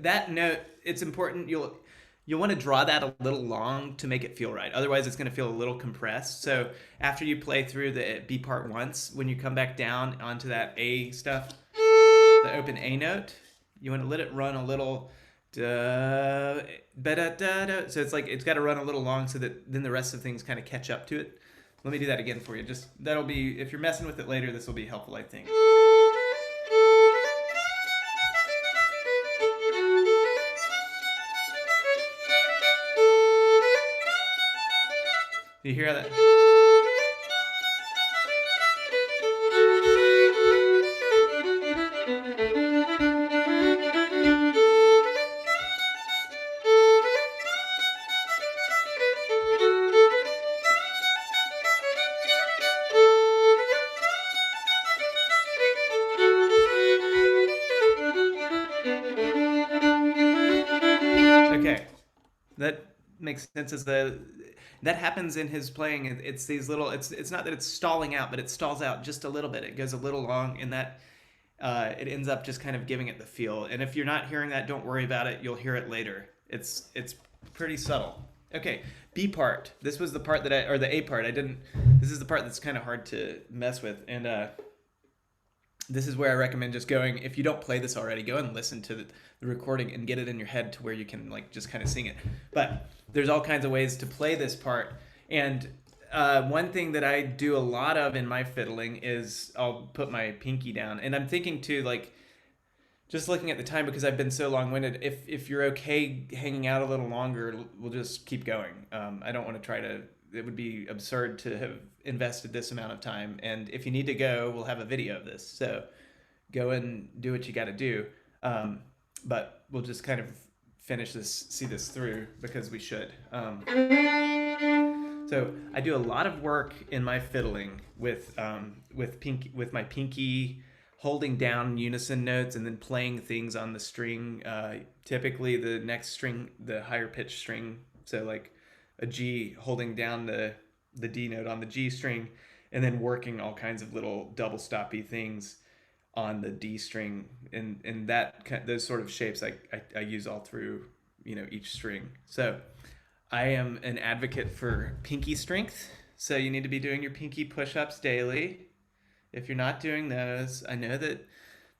that note? It's important. You'll want to draw that a little long to make it feel right. Otherwise, it's going to feel a little compressed. So after you play through the B part once, when you come back down onto that A stuff, the open A note, you want to let it run a little. So it's like it's got to run a little long so that then the rest of things kind of catch up to it. Let me do that again for you. Just that'll be, if you're messing with it later, this will be helpful, I think. Do you hear that? Okay, that makes sense. That happens in his playing. It's these little. It's not that it's stalling out, but it stalls out just a little bit. It goes a little long, and that it ends up just kind of giving it the feel. And if you're not hearing that, don't worry about it. You'll hear it later. It's pretty subtle. Okay, B part. This was the part or the A part. This is the part that's kind of hard to mess with, and this is where I recommend just going. If you don't play this already, go and listen to the recording and get it in your head to where you can like just kind of sing it. But there's all kinds of ways to play this part. And one thing that I do a lot of in my fiddling is I'll put my pinky down. And I'm thinking too, like, just looking at the time, because I've been so long-winded, if you're okay hanging out a little longer, we'll just keep going. I don't want to try to, it would be absurd to have invested this amount of time. And if you need to go, we'll have a video of this. So go and do what you got to do. But we'll just kind of see this through because we should. So I do a lot of work in my fiddling with my pinky holding down unison notes and then playing things on the string. Typically the next string, the higher pitch string. So like a G, holding down the D note on the G string, and then working all kinds of little double stoppy things on the D string, and those sort of shapes I use all through each string. So I am an advocate for pinky strength. So you need to be doing your pinky push-ups daily. If you're not doing those, I know that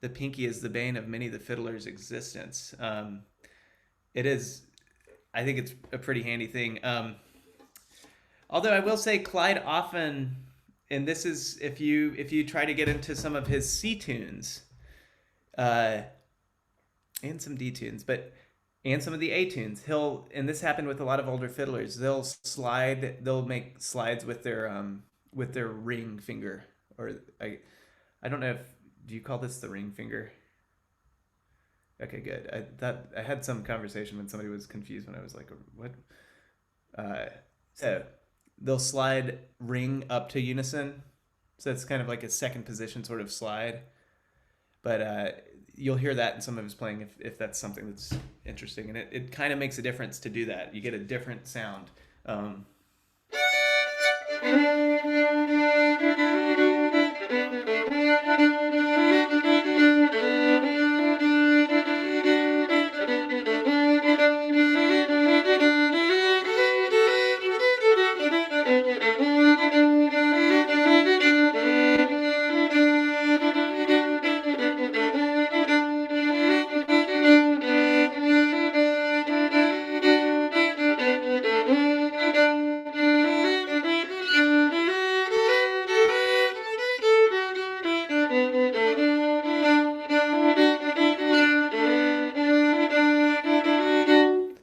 the pinky is the bane of many of the fiddlers' existence. It is. I think it's a pretty handy thing. Although I will say Clyde often, and this is if you try to get into some of his C tunes, and some D tunes, and some of the A tunes, and this happened with a lot of older fiddlers, they'll make slides with their ring finger, or I don't know do you call this the ring finger? Okay, good. I had some conversation when somebody was confused when I was like, what? So they'll slide ring up to unison. So it's kind of like a second position sort of slide. But you'll hear that in some of his playing if that's something that's interesting. And it kind of makes a difference to do that. You get a different sound.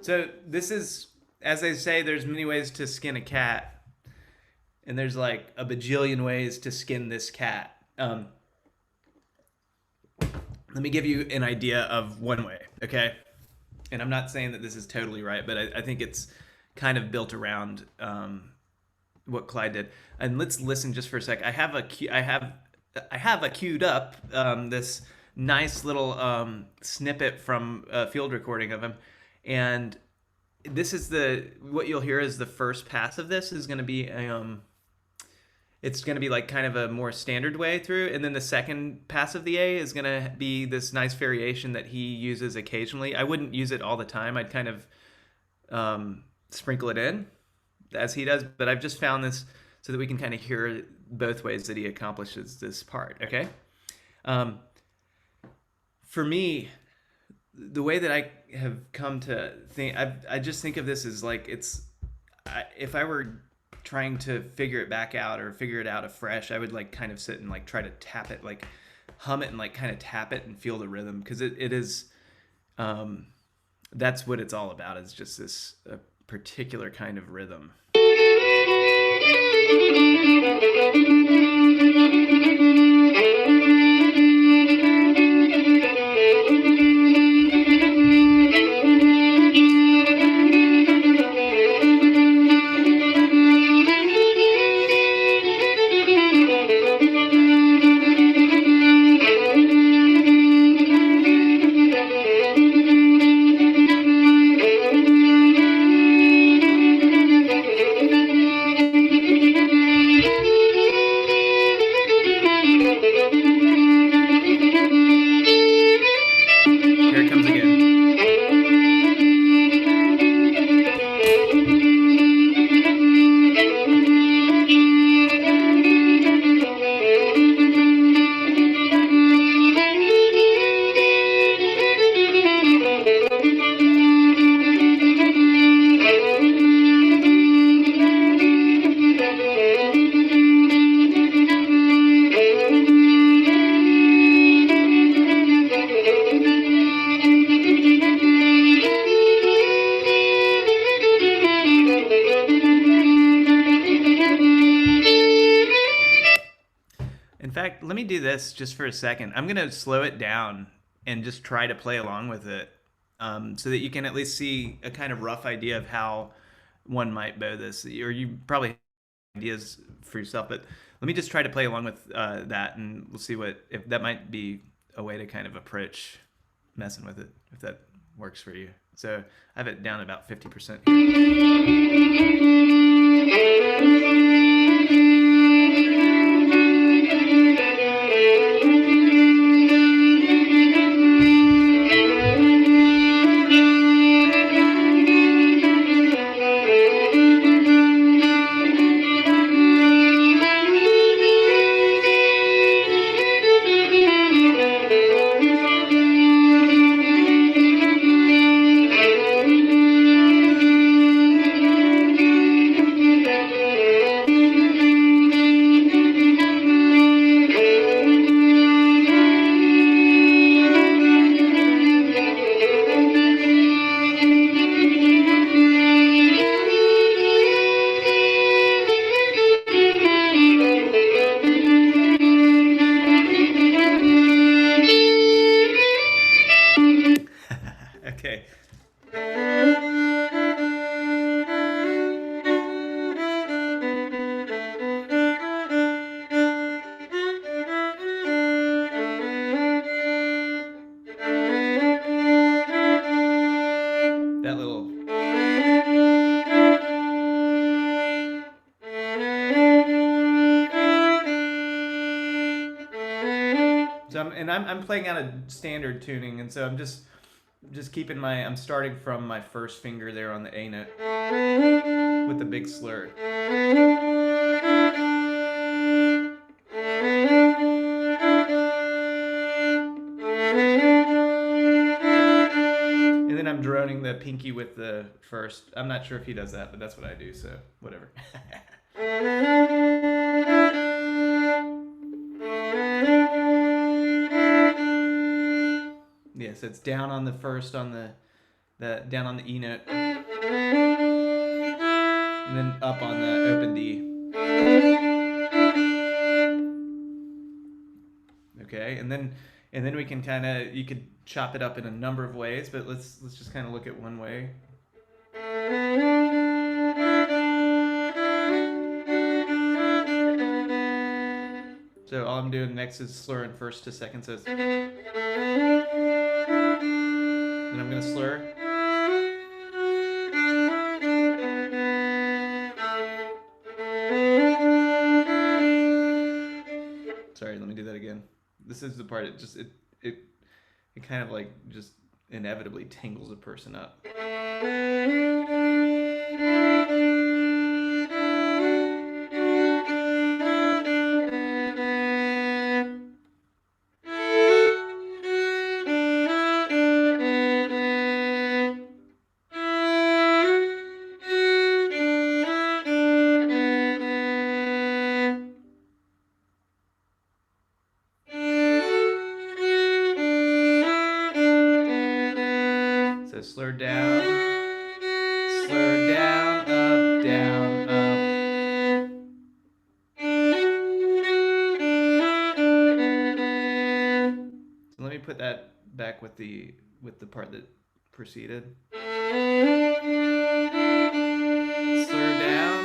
So this is, as they say, there's many ways to skin a cat, and there's like a bajillion ways to skin this cat. Let me give you an idea of one way, okay? And I'm not saying that this is totally right, but I think it's kind of built around what Clyde did. And let's listen just for a sec. I have a queued up this nice little snippet from a field recording of him, and this is what you'll hear is the first pass of this is going to be it's going to be like kind of a more standard way through, and then the second pass of the A is going to be this nice variation that he uses occasionally. I wouldn't use it all the time. I'd kind of sprinkle it in as he does, but I've just found this so that we can kind of hear both ways that he accomplishes this part, okay? For me, the way that I have come to think, I just think of this as like if I were trying to figure it back out or figure it out afresh, I would like kind of sit and like try to tap it, like hum it and like kind of tap it and feel the rhythm, because it is that's what it's all about, is just this particular kind of rhythm. Let me do this just for a second. I'm going to slow it down and just try to play along with it so that you can at least see a kind of rough idea of how one might bow this. Or you probably have ideas for yourself, but let me just try to play along with that, and we'll see if that might be a way to kind of approach messing with it, if that works for you. So I have it down about 50% here. Okay. That little. So I'm playing out a standard tuning, and so I'm just keeping I'm starting from my first finger there on the A note with the big slur. And then I'm droning the pinky with the first. I'm not sure if he does that, but that's what I do, so whatever. Yes, it's down on the first on the down on the E note, and then up on the open D. Okay, and then we can kind of, you could chop it up in a number of ways, but let's just kind of look at one way. So all I'm doing next is slurring first to second. So then I'm gonna slur. Sorry, let me do that again. This is the part, it kind of like just inevitably tingles a person up. So slur down, up, down, up. So let me put that back with the part that preceded. Slur down.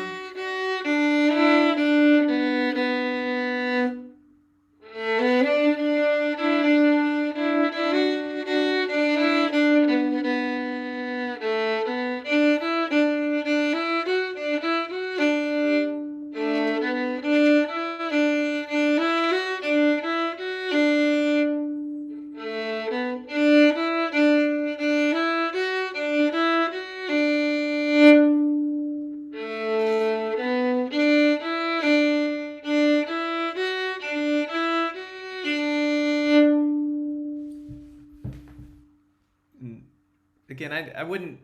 Again, I wouldn't.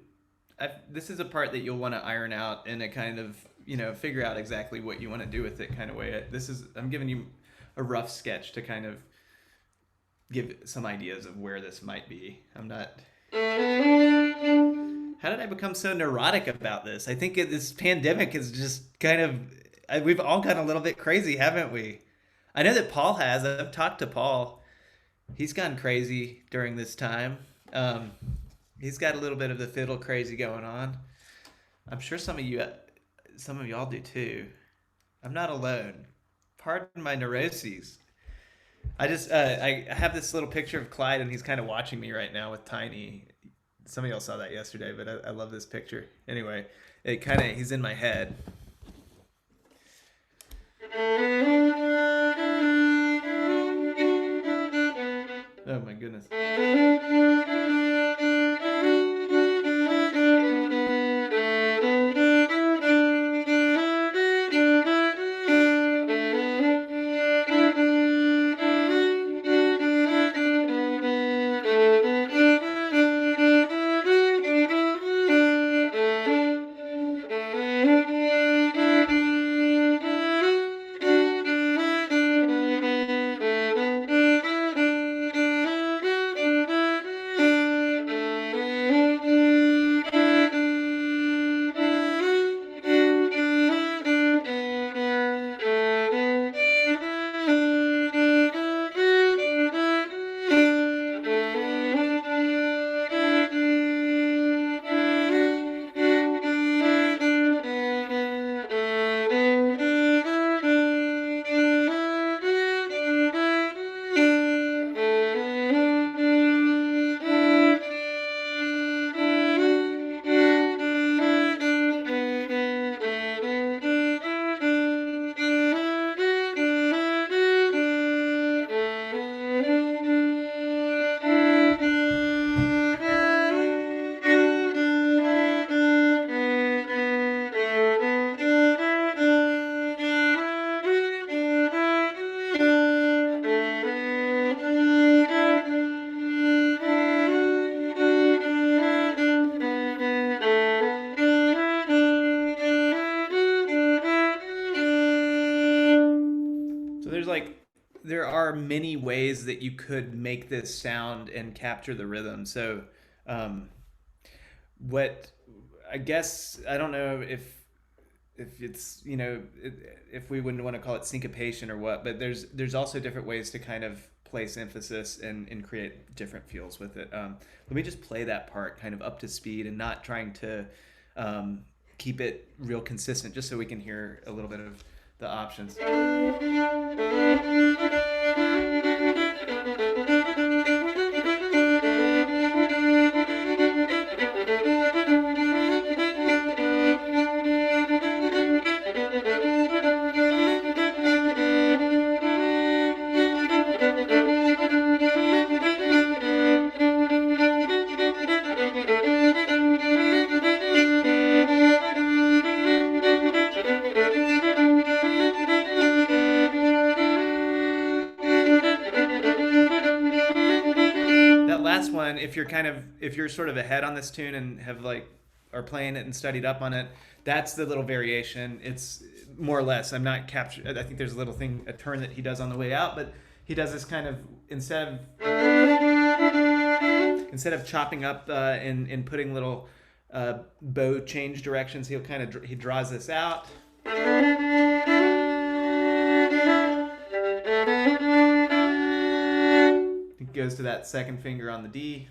This is a part that you'll want to iron out in a kind of, figure out exactly what you want to do with it kind of way. I'm giving you a rough sketch to kind of give some ideas of where this might be. I'm not. How did I become so neurotic about this? I think this pandemic is just kind of. We've all gotten a little bit crazy, haven't we? I know that Paul has. I've talked to Paul. He's gone crazy during this time. He's got a little bit of the fiddle crazy going on. I'm sure some of y'all do too. I'm not alone. Pardon my neuroses. I have this little picture of Clyde, and he's kind of watching me right now with Tiny. Some of y'all saw that yesterday, but I love this picture. Anyway, he's in my head. Oh my goodness. There are many ways that you could make this sound and capture the rhythm. So what I guess I don't know if it's if we wouldn't want to call it syncopation or what, but there's also different ways to kind of place emphasis and create different feels with it. Let me just play that part kind of up to speed and not trying to keep it real consistent, just so we can hear a little bit of the options. That last one, if you're sort of ahead on this tune and have like are playing it and studied up on it, that's the little variation. It's more or less. I'm not captured. I think there's a little thing, a turn that he does on the way out, but he does this kind of instead of chopping up and putting little bow change directions, he draws this out. It goes to that second finger on the D.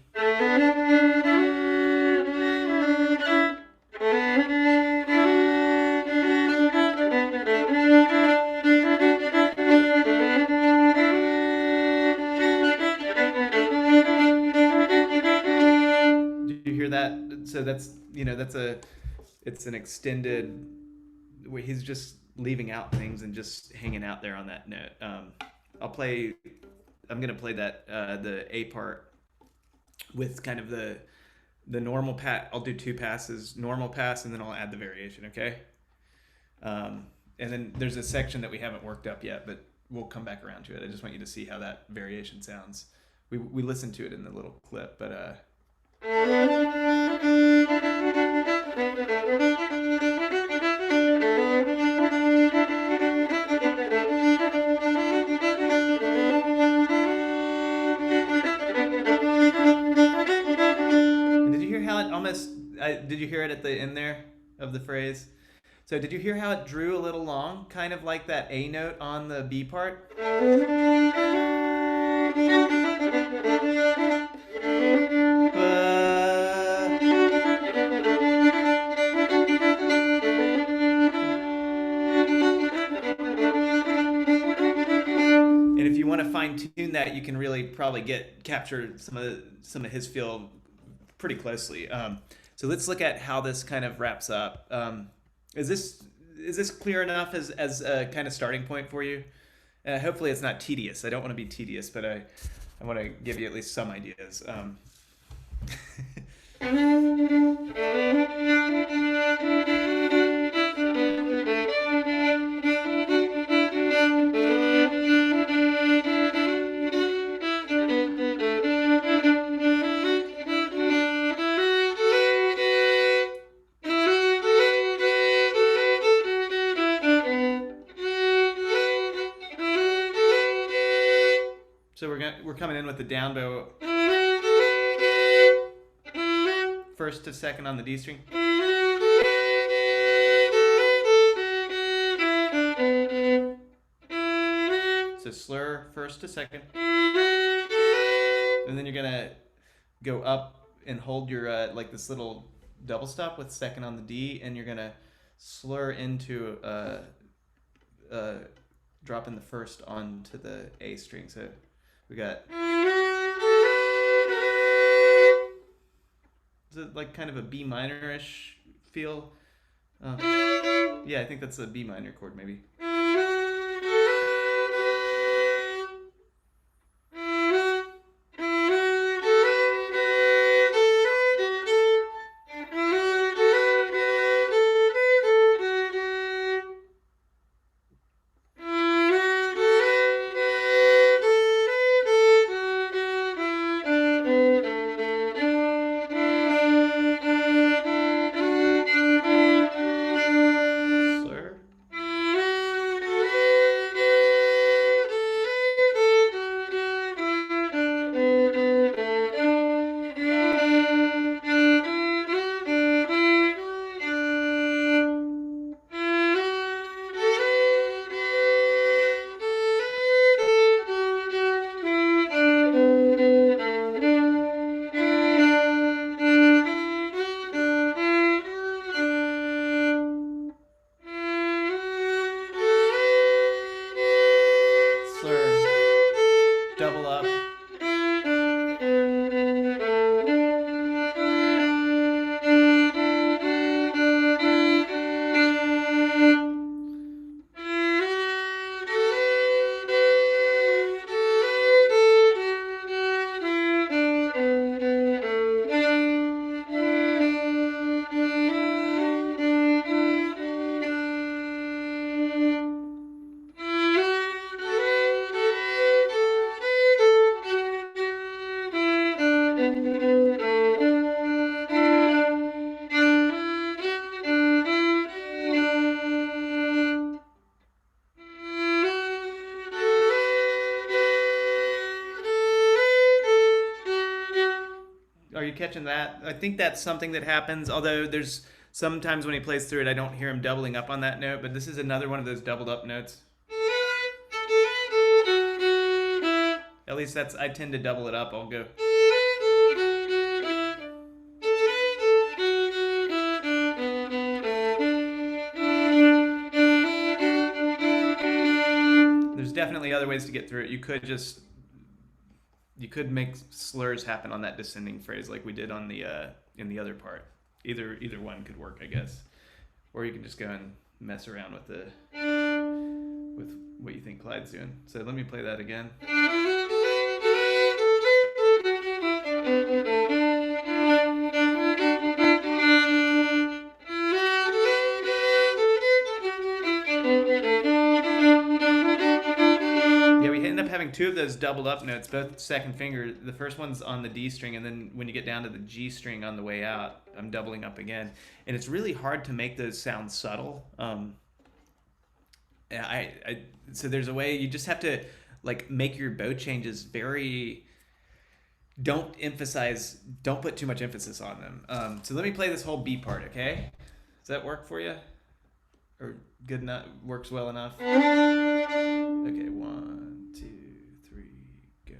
Do you hear that? So it's an extended where he's just leaving out things and just hanging out there on that note. I'm gonna play that the A part with kind of the normal pat. I'll do two passes, normal pass, and then I'll add the variation. Okay. And then there's a section that we haven't worked up yet, but we'll come back around to it. I just want you to see how that variation sounds. We listened to it in the little clip, but and did you hear how it almost? Did you hear it at the end there of the phrase? So did you hear how it drew a little long, kind of like that A note on the B part? And if you want to fine tune that, you can really probably capture some of his feel pretty closely. So let's look at how this kind of wraps up. Is this clear enough as a kind of starting point for you? Hopefully it's not tedious. I don't want to be tedious, but I want to give you at least some ideas. So we're coming in with the down bow, first to second on the D string. So slur first to second, and then you're gonna go up and hold your like this little double stop with second on the D, and you're gonna slur into dropping the first onto the A string. So we got, is it like kind of a B minor-ish feel? Yeah, I think that's a B minor chord maybe. Slur. you catching that? I think that's something that happens. Although there's sometimes when he plays through it, I don't hear him doubling up on that note. But this is another one of those doubled up notes. At least that's, I tend to double it up. I'll go. There's definitely other ways to get through it. You could make slurs happen on that descending phrase like we did on the in the other part. Either one could work, I guess. Or you can just go and mess around with what you think Clyde's doing. So let me play that again. Yeah, we end up having two of those doubled up notes, both second finger. The first one's on the D string, and then when you get down to the G string on the way out, I'm doubling up again. And it's really hard to make those sound subtle. So there's a way you just have to like make your bow changes very. Don't put too much emphasis on them. So let me play this whole B part, okay? Does that work for you? Or good enough? Works well enough? Okay, 1, 2, 3, go.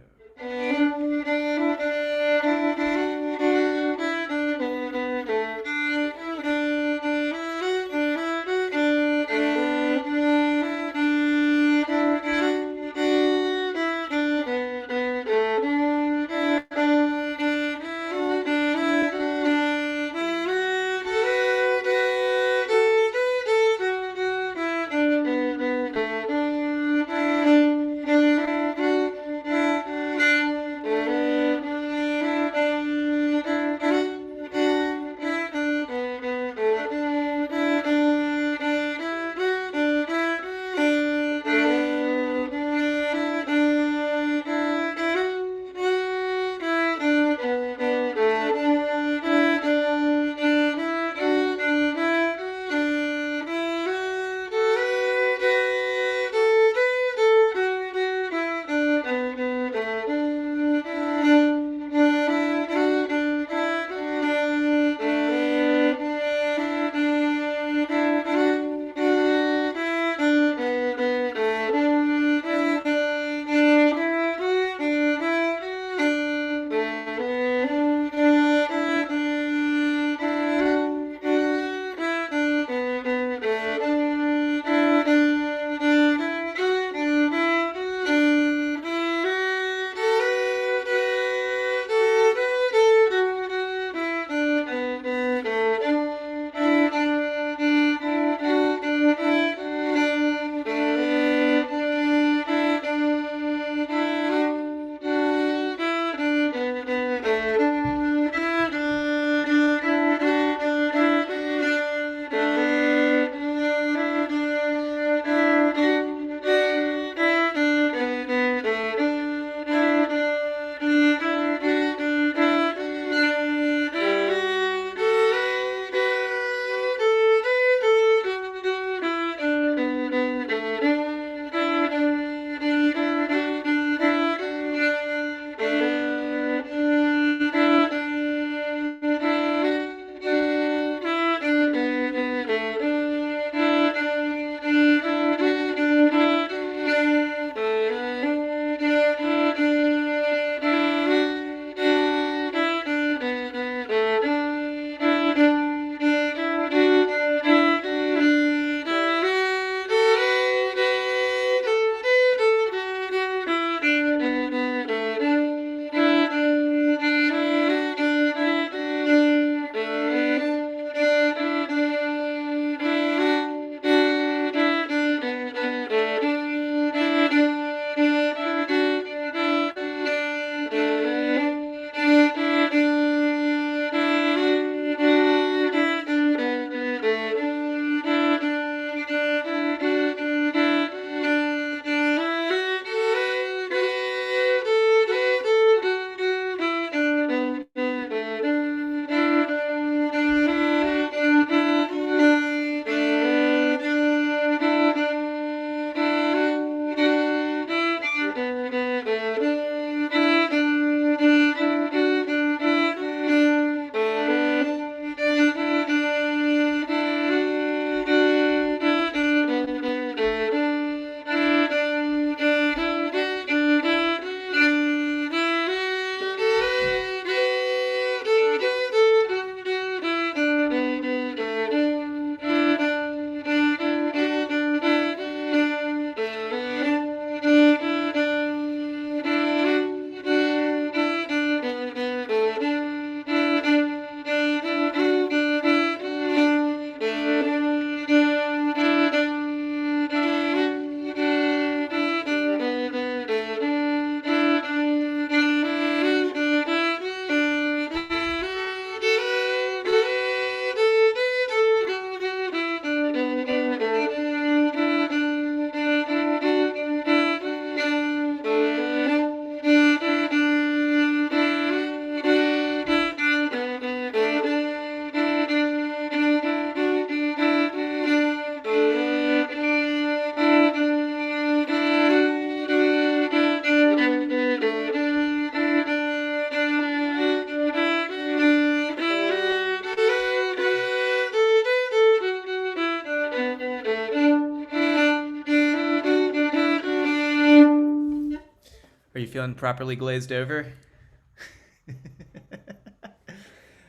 you feeling properly glazed over?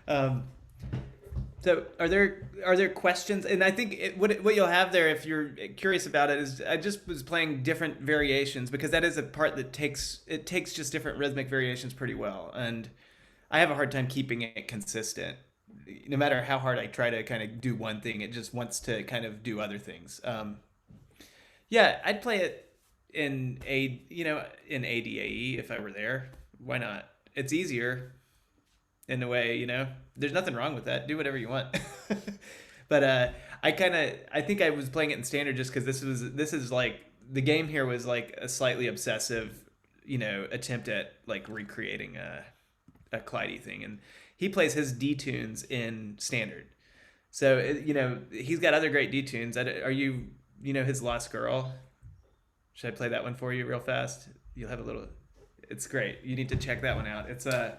um, so are there questions? And I think what you'll have there, if you're curious about it, is I just was playing different variations, because that is a part that takes just different rhythmic variations pretty well, and I have a hard time keeping it consistent. No matter how hard I try to kind of do one thing, it just wants to kind of do other things. Yeah, I'd play it in ADAE if I were there. Why not? It's easier in a way, There's nothing wrong with that. Do whatever you want. But I think I was playing it in standard just because this is like the game here was like a slightly obsessive, attempt at like recreating a Clyde thing, and he plays his D tunes in standard. So he's got other great D tunes. Are you his Lost Girl? Should I play that one for you real fast? You'll have a little. It's great. You need to check that one out. It's a.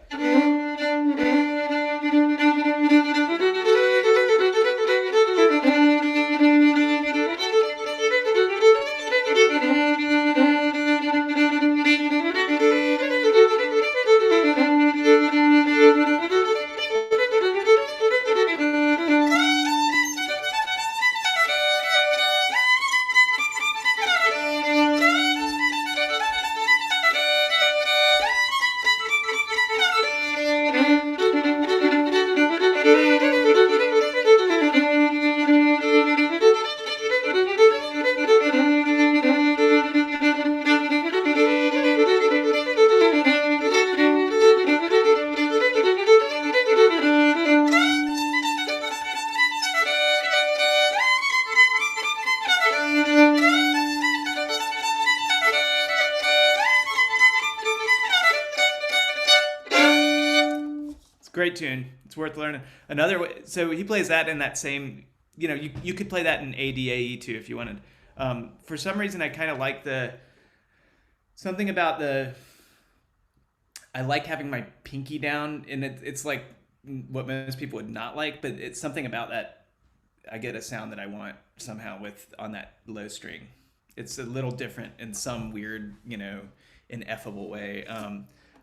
Great tune. It's worth learning. Another way, so he plays that in that same, you could play that in ADAE too if you wanted. For some reason, I kind of like something about I like having my pinky down, and it's like what most people would not like, but it's something about that. I get a sound that I want somehow on that low string. It's a little different in some weird, ineffable way.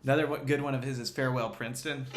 Another good one of his is Farewell Princeton.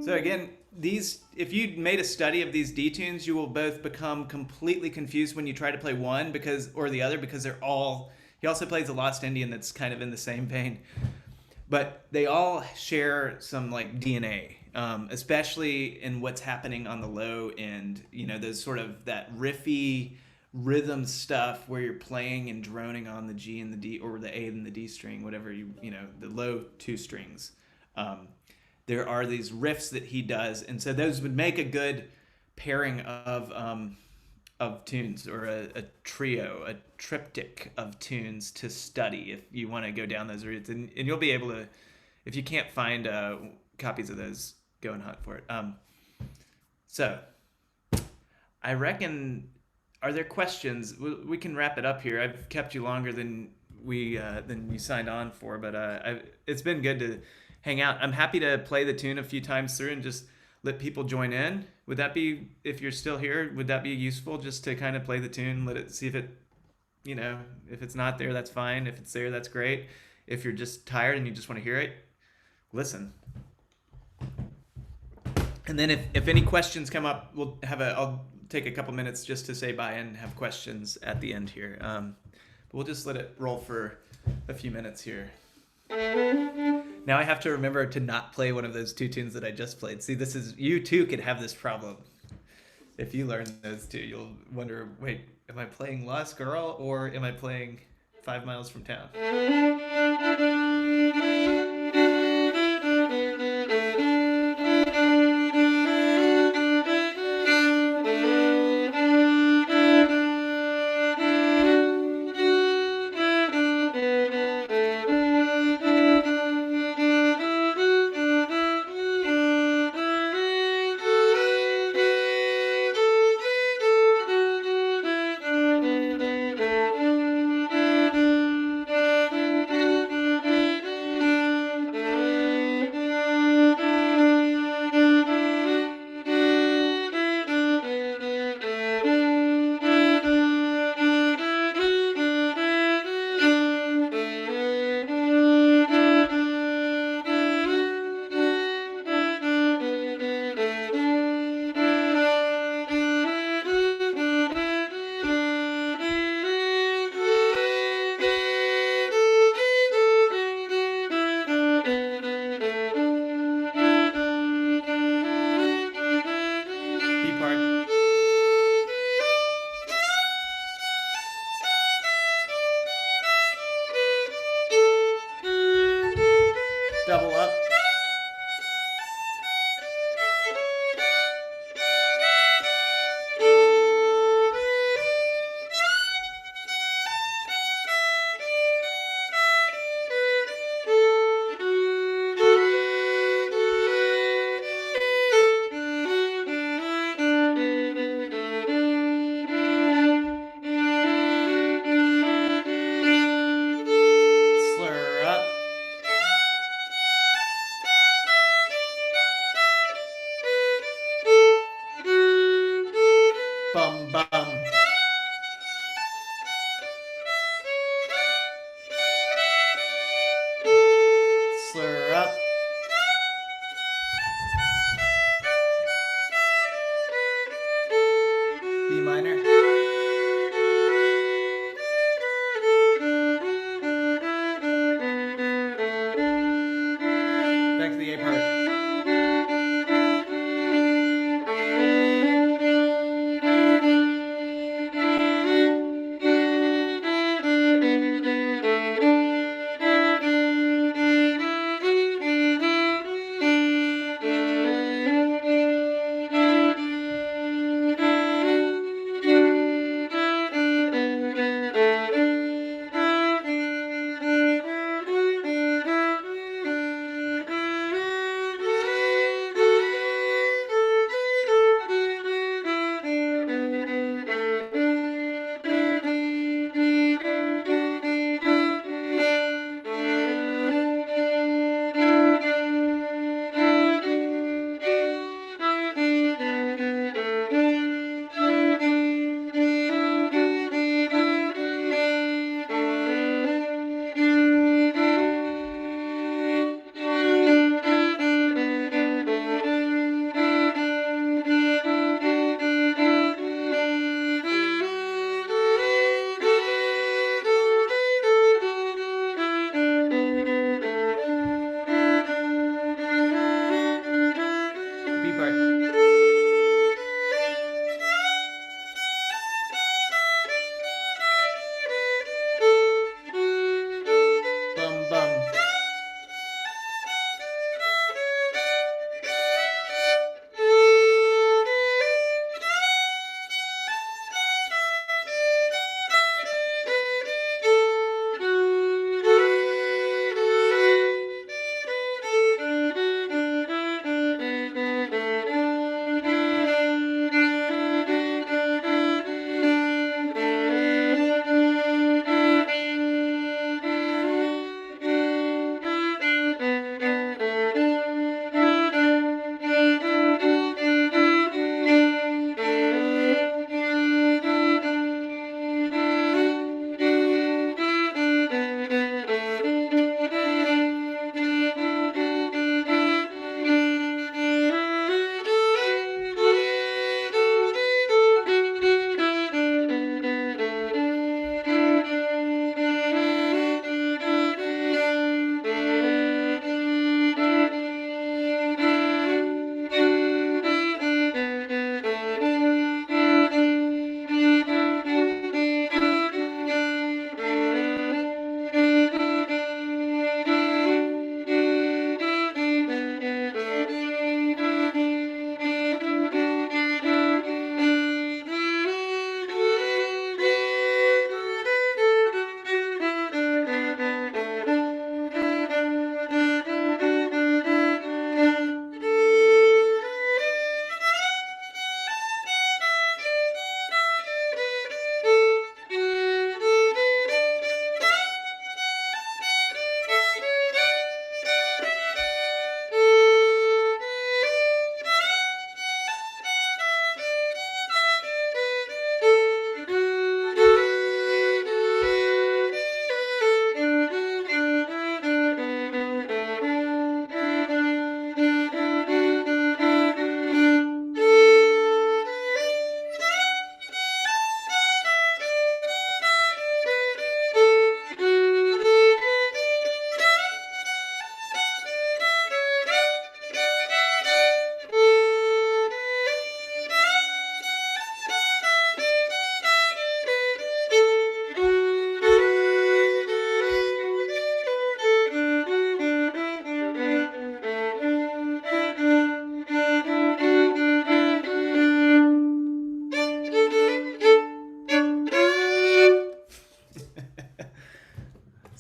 Again, if you made a study of these D tunes, you will both become completely confused when you try to play one or the other, because they're all. He also plays a Lost Indian that's kind of in the same vein, but they all share some like DNA, especially in what's happening on the low end. Those sort of that riffy rhythm stuff where you're playing and droning on the G and the D, or the A and the D string, whatever the low two strings. There are these riffs that he does, and so those would make a good pairing of tunes, or a trio, a triptych of tunes to study if you want to go down those routes. And you'll be able to, if you can't find copies of those, go and hunt for it. So I reckon, are there questions? We can wrap it up here. I've kept you longer than you signed on for, but it's been good to hang out. I'm happy to play the tune a few times through and just let people join in. Would that be, if you're still here, would that be useful, just to kind of play the tune, let it see if it, if it's not there, that's fine. If it's there, that's great. If you're just tired and you just want to hear it, listen. And then if any questions come up, I'll take a couple minutes just to say bye and have questions at the end here. But we'll just let it roll for a few minutes here. Now I have to remember to not play one of those two tunes that I just played. See, you too could have this problem. If you learn those two, you'll wonder, wait, am I playing Lost Girl or am I playing 5 Miles from Town?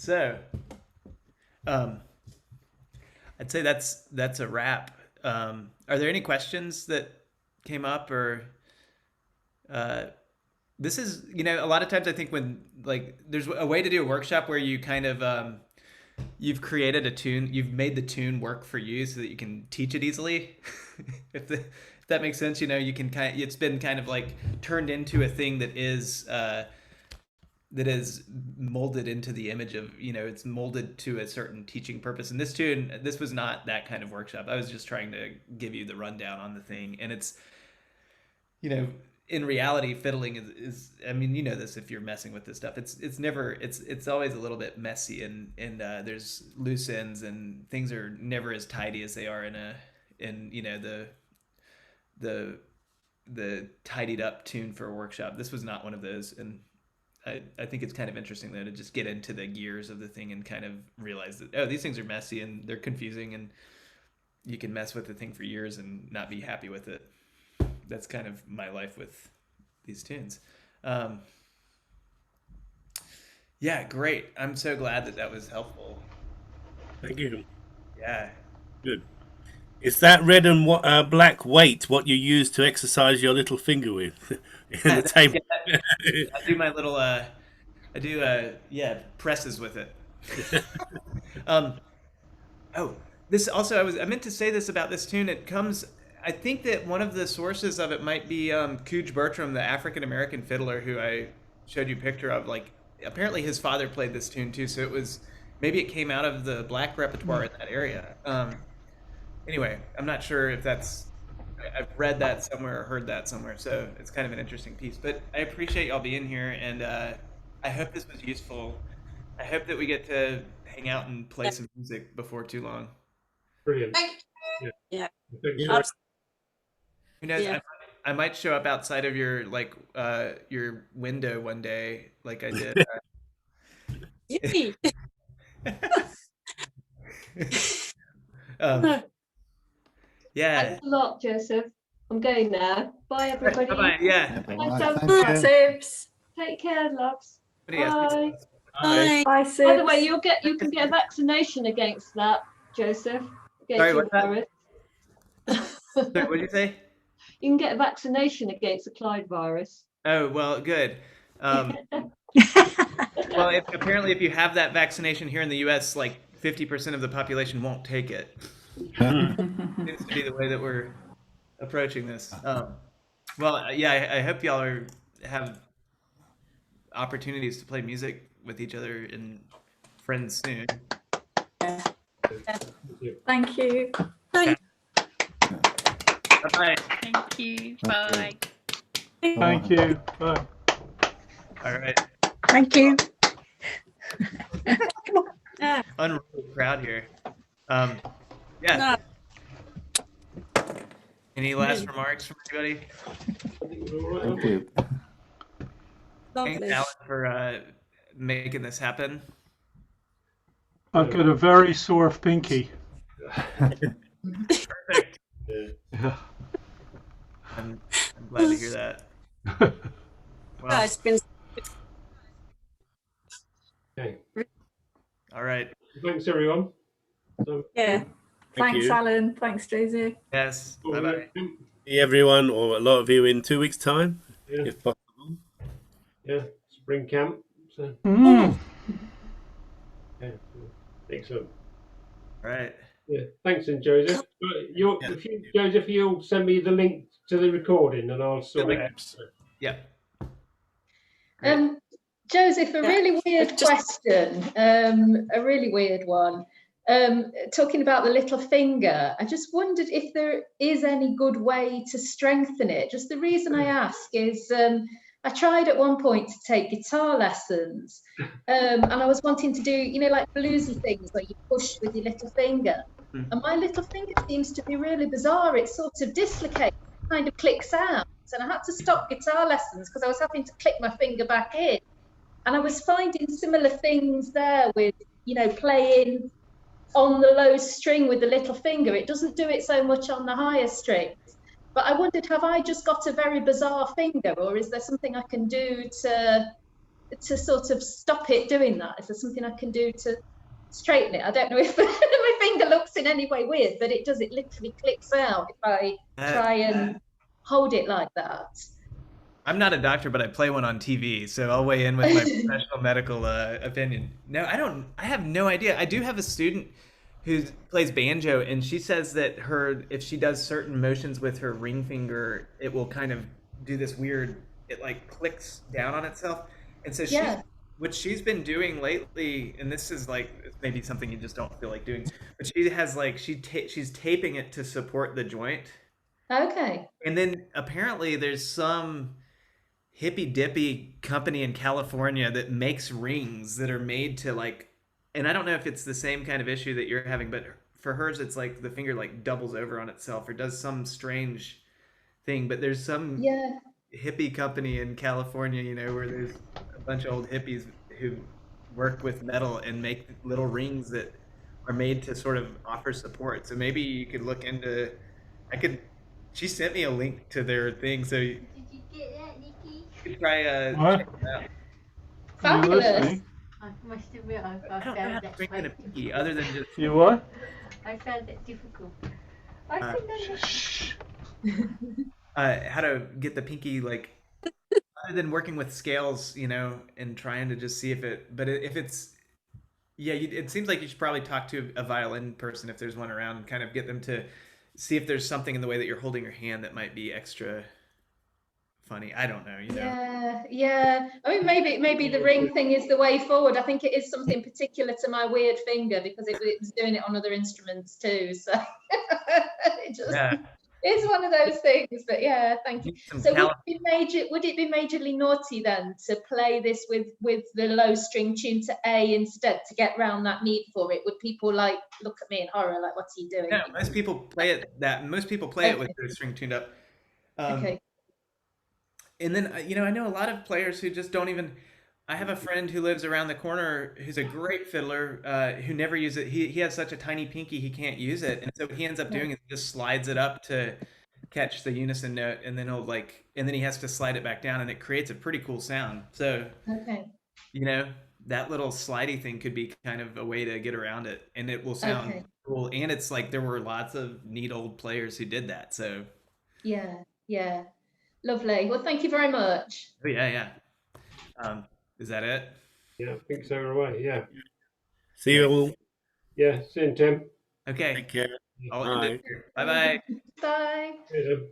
So, um, I'd say that's a wrap. Are there any questions that came up, or this is, a lot of times I think when like there's a way to do a workshop where you kind of you've created a tune, you've made the tune work for you so that you can teach it easily. If that makes sense, you can it's been kind of like turned into a thing that is molded into the image of, it's molded to a certain teaching purpose. And this was not that kind of workshop. I was just trying to give you the rundown on the thing. And it's, in reality, fiddling is I mean, this if you're messing with this stuff, it's always a little bit messy, and there's loose ends, and things are never as tidy as they are in the tidied up tune for a workshop. This was not one of those. And I think it's kind of interesting though to just get into the gears of the thing and kind of realize that, oh, these things are messy and they're confusing, and you can mess with the thing for years and not be happy with it. That's kind of my life with these tunes. Yeah, great. I'm so glad that was helpful. Thank you. Yeah. Good. Is that red and black weight what you use to exercise your little finger with in the table? I do my little presses with it. This also, I meant to say this about this tune. I think that one of the sources of it might be Cooge Bertram, the African American fiddler who I showed you a picture of. Like, apparently his father played this tune too, so maybe it came out of the black repertoire in that area. Anyway, I'm not sure if I've read that somewhere or heard that somewhere, so it's kind of an interesting piece. But I appreciate y'all being here, and I hope this was useful. I hope that we get to hang out and play some music before too long. Brilliant. Yeah. Who knows? Yeah. I might show up outside of your window one day, like I did. Yippee. Yeah. Thanks a lot, Joseph. I'm going now. Bye, everybody. Bye-bye. Yeah. Thanks, Tibbs. Take care, loves. Bye. Bye. Bye, Sid. By the way, you can get a vaccination against that, Joseph. Sorry, what's that? What did you say? You can get a vaccination against the Clyde virus. Oh, well, good. Well, apparently if you have that vaccination here in the U.S., like 50% of the population won't take it. Seems to be the way that we're approaching this. Well, yeah, I hope y'all have opportunities to play music with each other and friends soon. Thank you. Bye. Thank you. Bye. Thank you. Bye. All right. Thank you. Unruly crowd here. Yeah. Any last remarks from anybody? Thank you. Thanks, Alan, for making this happen. I've got a very sore pinky. Perfect. Yeah. I'm glad to hear that. Well, It's been Okay. all right. Thanks, everyone. yeah. Thanks, Alan. Thanks, Daisy. Yes. Bye-bye. See everyone, or a lot of you, in 2 weeks' time, if possible. Yeah, spring camp. So, yeah, excellent. All right. Yeah, thanks, and Joseph. Joseph, you'll send me the link to the recording, and I'll sort it out. Yeah. Joseph, a really weird question, a really weird one. Talking about the little finger, I just wondered if there is any good way to strengthen it. Just the reason I ask is I tried at one point to take guitar lessons, and I was wanting to do, like bluesy things where you push with your little finger. And my little finger seems to be really bizarre. It sort of dislocates, kind of clicks out. And I had to stop guitar lessons because I was having to click my finger back in. And I was finding similar things there with, playing on the low string with the little finger. It doesn't do it so much on the higher strings. But I wondered, have I just got a very bizarre finger, or is there something I can do to to sort of stop it doing that? Is there something I can do to straighten it? I don't know if my finger looks in any way weird, but it does. It literally clicks out if I try and hold it like that. I'm not a doctor, but I play one on TV, so I'll weigh in with my professional medical opinion. No, I have no idea. I do have a student who plays banjo, and she says that if she does certain motions with her ring finger, it will kind of do this weird, it like clicks down on itself. And so what she's been doing lately, and this is like maybe something you just don't feel like doing, but she has like she's taping it to support the joint. Okay. And then apparently there's some hippy dippy company in California that makes rings that are made to like, and I don't know if it's the same kind of issue that you're having, but for hers it's like the finger like doubles over on itself or does some strange thing. But there's some hippie company in California, you know, where there's a bunch of old hippies who work with metal and make little rings that are made to sort of offer support. So maybe you could look into, she sent me a link to their thing, so you could try What? check it out. Fabulous. I must admit, I don't know how to bring in a pinky other than just. You what? I found it difficult. How to get the pinky, like, other than working with scales, you know, and trying to just see if it's, it seems like you should probably talk to a violin person if there's one around and kind of get them to see if there's something in the way that you're holding your hand that might be extra funny. I don't know, you know. Yeah. I mean, maybe the ring thing is the way forward. I think it is something particular to my weird finger because it was doing it on other instruments too. So it just it's one of those things. But yeah, thank you. So would it be majorly naughty then to play this with the low string tuned to A instead to get round that need for it? Would people like look at me in horror like, what's he doing? No, most people play it with the string tuned up. Okay. And then, you know, I know a lot of players who just don't even. I have a friend who lives around the corner who's a great fiddler who never uses it. He has such a tiny pinky he can't use it, and so what he ends up doing is he just slides it up to catch the unison note, and then and then he has to slide it back down, and it creates a pretty cool sound. So, you know, that little slidey thing could be kind of a way to get around it, and it will sound cool. And it's like there were lots of neat old players who did that. So, yeah. Lovely. Well, thank you very much. Oh, yeah. Is that it? Yeah, I think so. Away. Yeah. See you all. Yeah. See you, Tim. Okay. Take care. I'll end it here. Bye-bye. Bye. Cheers,